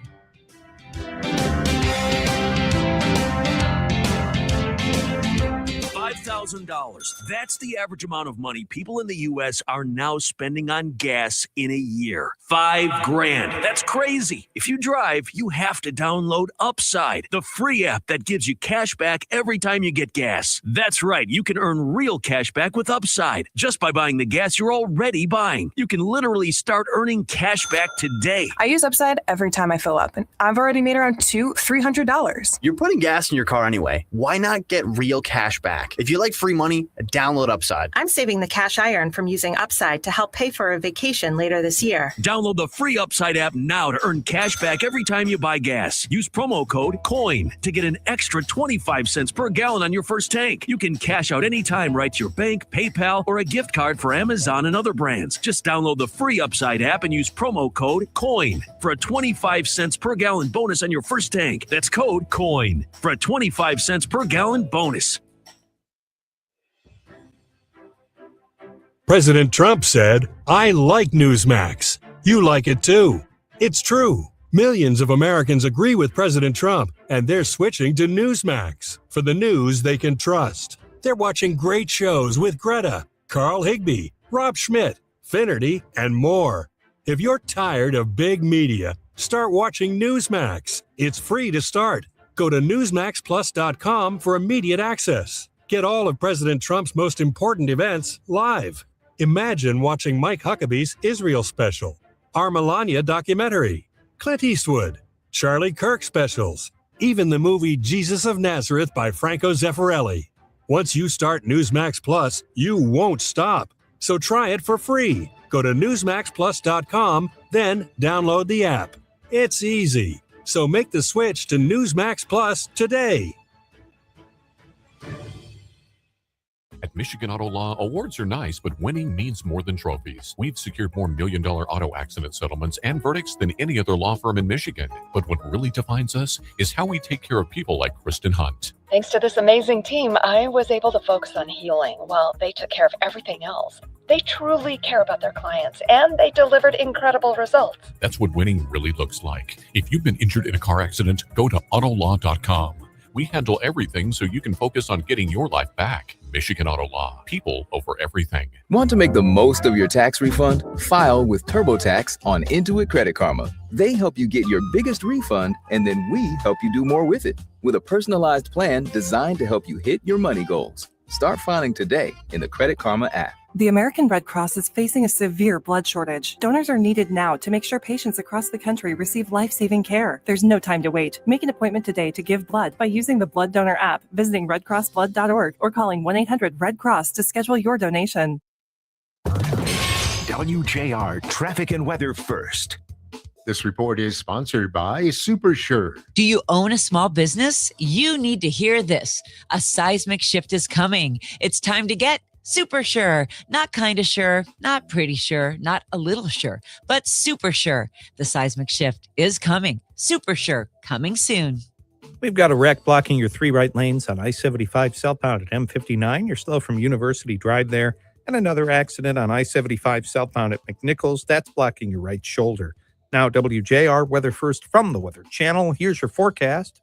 $5,000. That's the average amount of money people in the U.S. are now spending on gas in a year. $5,000. That's crazy. If you drive, you have to download Upside, the free app that gives you cash back every time you get gas. That's right. You can earn real cash back with Upside just by buying the gas you're already buying. You can literally start earning cash back today. I use Upside every time I fill up, and I've already made around $200-$300. You're putting gas in your car anyway. Why not get real cash back? If you like free money, download Upside. I'm saving the cash I earn from using Upside to help pay for a vacation later this year. Download the free Upside app now to earn cash back every time you buy gas. Use promo code COIN to get an extra 25 cents per gallon on your first tank. You can cash out anytime right to your bank, PayPal, or a gift card for Amazon and other brands. Just download the free Upside app and use promo code COIN for a 25 cents per gallon bonus on your first tank. That's code COIN for a 25 cents per gallon bonus. President Trump said, "I like Newsmax. You like it too." It's true. Millions of Americans agree with President Trump, and they're switching to Newsmax for the news they can trust. They're watching great shows with Greta, Carl Higbie, Rob Schmidt, Finnerty, and more. If you're tired of big media, start watching Newsmax. It's free to start. Go to newsmaxplus.com for immediate access. Get all of President Trump's most important events live. Imagine watching Mike Huckabee's Israel special, our Melania documentary, Clint Eastwood, Charlie Kirk specials, even the movie Jesus of Nazareth by Franco Zeffirelli. Once you start Newsmax Plus, you won't stop. So try it for free. Go to newsmaxplus.com, then download the app. It's easy. So make the switch to Newsmax Plus today. At Michigan Auto Law, awards are nice, but winning means more than trophies. We've secured more million-dollar auto accident settlements and verdicts than any other law firm in Michigan. But what really defines us is how we take care of people like Kristen Hunt. Thanks to this amazing team, I was able to focus on healing while they took care of everything else. They truly care about their clients, and they delivered incredible results. That's what winning really looks like. If you've been injured in a car accident, go to autolaw.com. We handle everything so you can focus on getting your life back. Michigan Auto Law. People over everything. Want to make the most of your tax refund? File with TurboTax on Intuit Credit Karma. They help you get your biggest refund, and then we help you do more with it with a personalized plan designed to help you hit your money goals. Start filing today in the Credit Karma app. The American Red Cross is facing a severe blood shortage. Donors are needed now to make sure patients across the country receive life-saving care. There's no time to wait. Make an appointment today to give blood by using the Blood Donor app, visiting redcrossblood.org, or calling 1-800-RED-CROSS to schedule your donation. WJR Traffic and Weather First. This report is sponsored by SuperSure. Do you own a small business? You need to hear this. A seismic shift is coming. It's time to get super sure. Not kind of sure, not pretty sure, not a little sure, but super sure. The seismic shift is coming. Super sure, coming soon. We've got a wreck blocking your 3 right lanes on I-75 southbound at M59. You're slow from University Drive there. And another accident on I-75 southbound at McNichols. That's blocking your right shoulder. Now, WJR Weather First from the Weather Channel. Here's your forecast.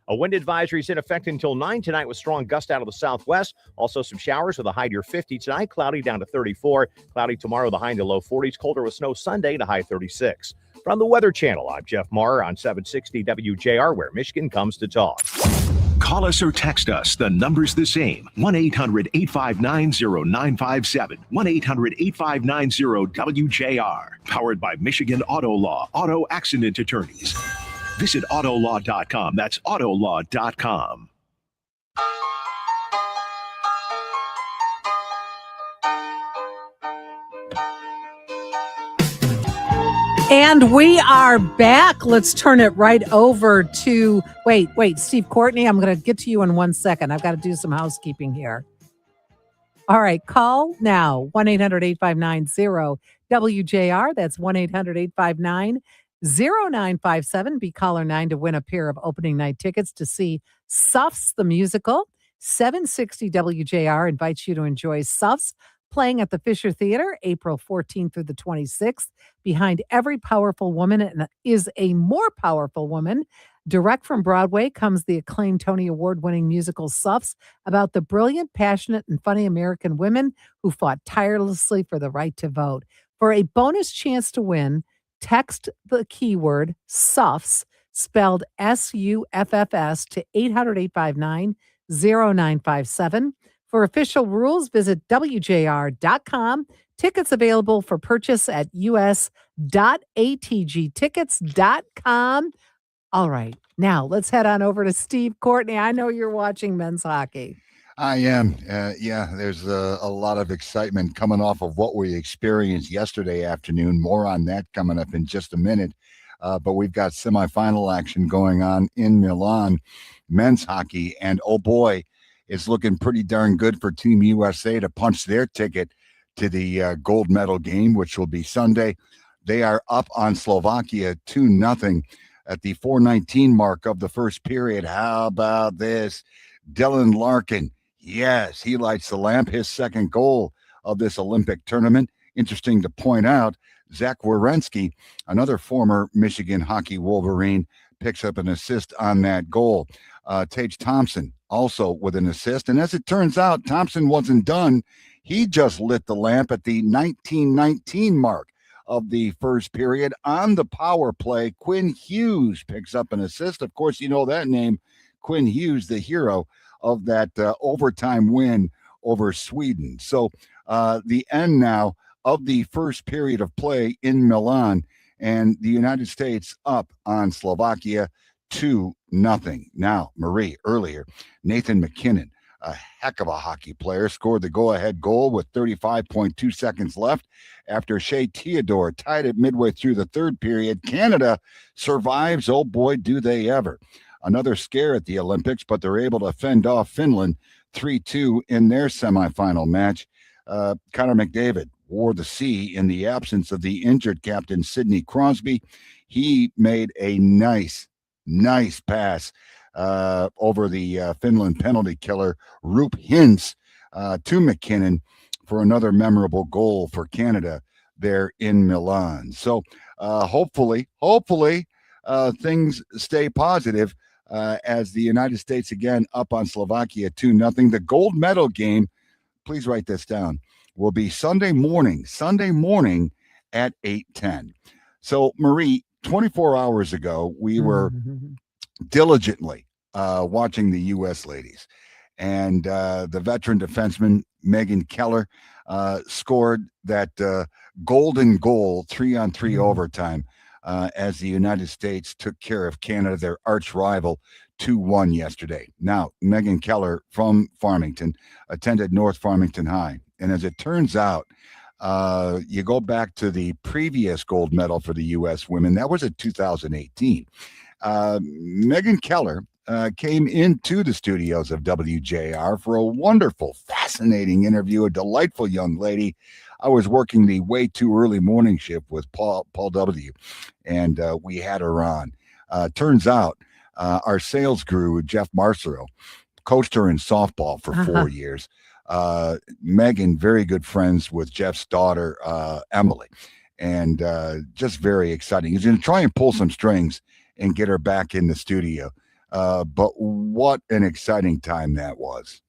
A wind advisory is in effect until 9 tonight with strong gusts out of the southwest. Also some showers with a high near 50 tonight. Cloudy down to 34. Cloudy tomorrow, the high in the low 40s. Colder with snow Sunday to high 36. From the Weather Channel, I'm Jeff Maher on 760 WJR, where Michigan comes to talk. Call us or text us. The number's the same. 1-800-859-0957. 1-800-859-WJR. Powered by Michigan Auto Law. Auto Accident Attorneys. Visit autolaw.com. That's autolaw.com. And we are back. Let's turn it right over to, wait, Steve Courtney, I'm going to get to you in 1 second. I've got to do some housekeeping here. All right, call now, 1-800-859-0WJR. That's 1-800-859-0957. Be caller 9 to win a pair of opening night tickets to see Suffs the Musical. 760 WJR invites you to enjoy Suffs playing at the Fisher Theater April 14th through the 26th. Behind every powerful woman is a more powerful woman. Direct from Broadway comes the acclaimed Tony Award-winning musical Suffs, about the brilliant, passionate, and funny American women who fought tirelessly for the right to vote. For a bonus chance to win, text the keyword Suffs, spelled SUFFS, to 800-859-0957. For official rules, visit WJR.com. Tickets available for purchase at us.atgtickets.com. All right, now let's head on over to Steve Courtney. I know you're watching men's hockey. I am. There's a lot of excitement coming off of what we experienced yesterday afternoon. More on that coming up in just a minute. But we've got semifinal action going on in Milan, men's hockey. And oh boy, it's looking pretty darn good for Team USA to punch their ticket to the gold medal game, which will be Sunday. They are up on Slovakia 2-0 at the 4:19 mark of the first period. How about this? Dylan Larkin. Yes, he lights the lamp, his second goal of this Olympic tournament. Interesting to point out, Zach Werenski, another former Michigan hockey Wolverine, picks up an assist on that goal. Tage Thompson also with an assist. And as it turns out, Thompson wasn't done. He just lit the lamp at the 19:19 mark of the first period on the power play. Quinn Hughes picks up an assist. Of course, you know that name, Quinn Hughes, the hero of that overtime win over Sweden. So the end now of the first period of play in Milan, and the United States up on Slovakia 2-0. Now, Marie, earlier, Nathan McKinnon, a heck of a hockey player, scored the go-ahead goal with 35.2 seconds left after Shea Theodore tied it midway through the third period. Canada survives. Oh boy, do they ever. Another scare at the Olympics, but they're able to fend off Finland 3-2 in their semifinal match. Connor McDavid wore the C in the absence of the injured captain Sidney Crosby. He made a nice pass over the Finland penalty killer Rupe Hintz to McKinnon for another memorable goal for Canada there in Milan. So hopefully things stay positive as the United States again up on Slovakia 2-0. The gold medal game, please write this down, will be Sunday morning at 8:10. So Marie, 24 hours ago, we were diligently watching the U.S. ladies, and the veteran defenseman Megan Keller scored that golden goal 3-on-3 overtime as the United States took care of Canada, their arch rival, 2-1 yesterday. Now, Megan Keller from Farmington attended North Farmington High, and as it turns out, you go back to the previous gold medal for the U.S. women, that was in 2018. Megan Keller came into the studios of WJR for a wonderful, fascinating interview, a delightful young lady. I was working the way too early morning shift with Paul W., and we had her on. Turns out our sales guru, Jeff Marcero, coached her in softball for 4 years. Megan, very good friends with Jeff's daughter, Emily, and just very exciting. He's going to try and pull some strings and get her back in the studio. But what an exciting time that was.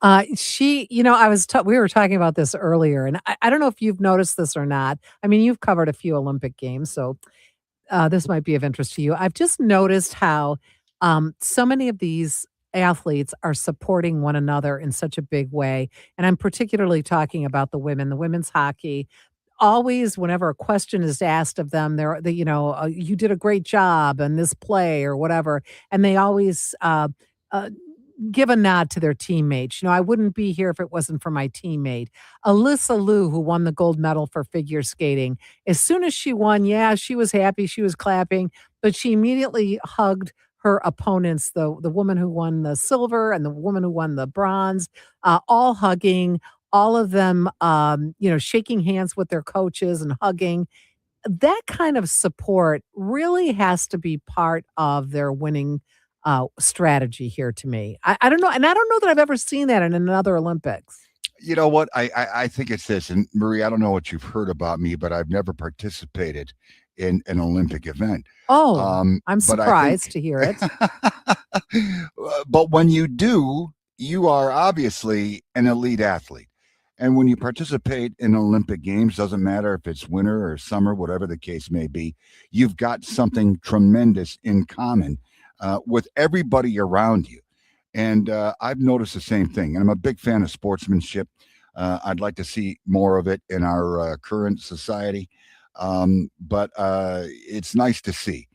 We were talking about this earlier, and I don't know if you've noticed this or not. I mean, you've covered a few Olympic games, so this might be of interest to you. I've just noticed how so many of these athletes are supporting one another in such a big way. And I'm particularly talking about the women's hockey. Always, whenever a question is asked of them, you did a great job in this play or whatever. And they always give a nod to their teammates. I wouldn't be here if it wasn't for my teammate. Alyssa Liu, who won the gold medal for figure skating, as soon as she won, she was happy, she was clapping, but she immediately hugged her opponents, the woman who won the silver and the woman who won the bronze, all hugging, all of them, shaking hands with their coaches and hugging. That kind of support really has to be part of their winning strategy here to me. I don't know. And I don't know that I've ever seen that in another Olympics. You know what? I think it's this. And Marie, I don't know what you've heard about me, but I've never participated in an Olympic event. Oh, I'm But I think, surprised to hear it. but when you do, you are obviously an elite athlete. And when you participate in Olympic Games, doesn't matter if it's winter or summer, whatever the case may be, you've got something tremendous in common with everybody around you. And I've noticed the same thing. And I'm a big fan of sportsmanship. I'd like to see more of it in our current society. But it's nice to see.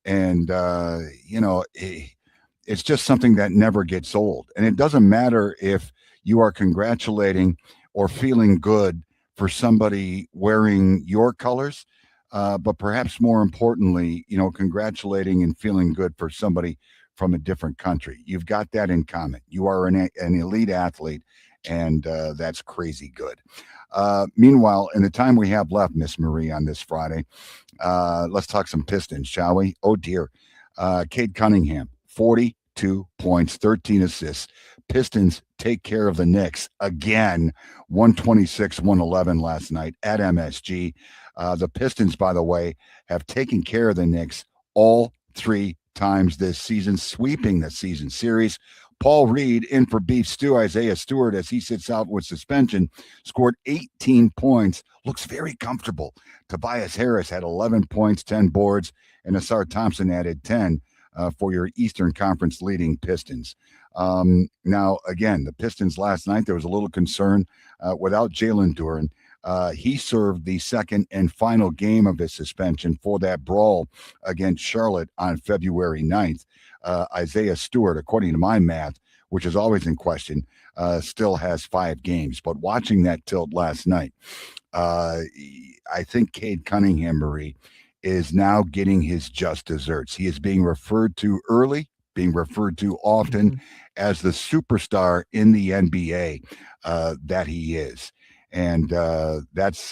And, it's just something that never gets old. And it doesn't matter if you are congratulating or feeling good for somebody wearing your colors, but perhaps more importantly, congratulating and feeling good for somebody from a different country. You've got that in common. You are an elite athlete, and that's crazy good. Meanwhile, in the time we have left, Miss Marie, on this Friday, let's talk some Pistons, shall we? Oh, dear. Cade Cunningham, 42 points, 13 assists. Pistons take care of the Knicks again, 126-111 last night at MSG. The Pistons, by the way, have taken care of the Knicks all 3 times this season, sweeping the season series. Paul Reed in for Beef Stew. Isaiah Stewart, as he sits out with suspension, scored 18 points, looks very comfortable. Tobias Harris had 11 points, 10 boards, and Asar Thompson added 10 for your Eastern Conference leading Pistons. Now, again, the Pistons last night, there was a little concern without Jalen Duren. He served the second and final game of his suspension for that brawl against Charlotte on February 9th. Isaiah Stewart, according to my math, which is always in question, still has 5 games. But watching that tilt last night, I think Cade Cunningham, Marie, is now getting his just desserts. He is being referred to early, being referred to often as the superstar in the NBA that he is. And that's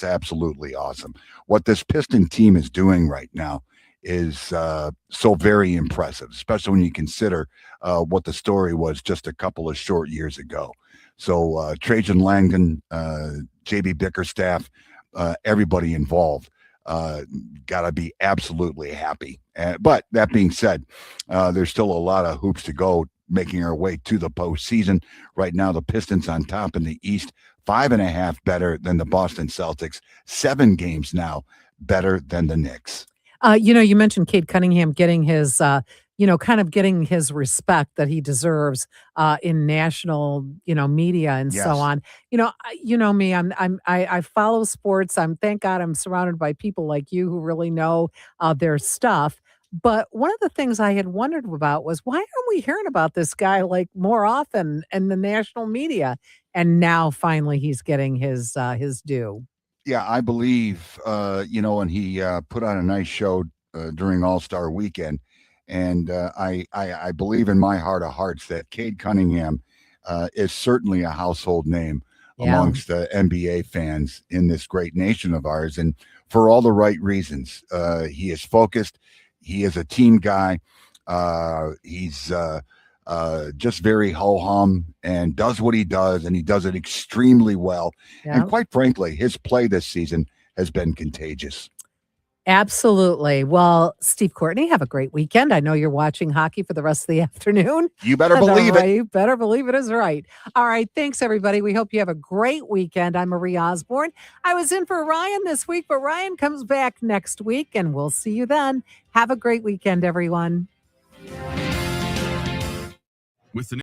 absolutely awesome. What this Piston team is doing right now is so very impressive, especially when you consider what the story was just a couple of short years ago. So Trajan Langdon, JB Bickerstaff, everybody involved got to be absolutely happy. But that being said, there's still a lot of hoops to go, making our way to the postseason. Right now, the Pistons on top in the East, 5.5 better than the Boston Celtics, 7 games now better than the Knicks. You mentioned Cade Cunningham getting his, kind of getting his respect that he deserves in national, media and so on. You know me, I follow sports. Thank God I'm surrounded by people like you who really know their stuff. But one of the things I had wondered about was, why aren't we hearing about this guy like more often in the national media? And now finally he's getting his due. Yeah, I believe, and he put on a nice show during All-Star Weekend. And I believe in my heart of hearts that Cade Cunningham is certainly a household name amongst NBA fans in this great nation of ours. And for all the right reasons. He is focused. He is a team guy. He's just very ho-hum and does what he does, and he does it extremely well. Yeah. And quite frankly, his play this season has been contagious. Absolutely. Well, Steve Courtney, have a great weekend. I know you're watching hockey for the rest of the afternoon. You better believe it. You better believe it is right. All right. Thanks, everybody. We hope you have a great weekend. I'm Marie Osborne. I was in for Ryan this week, but Ryan comes back next week, and we'll see you then. Have a great weekend, everyone. With the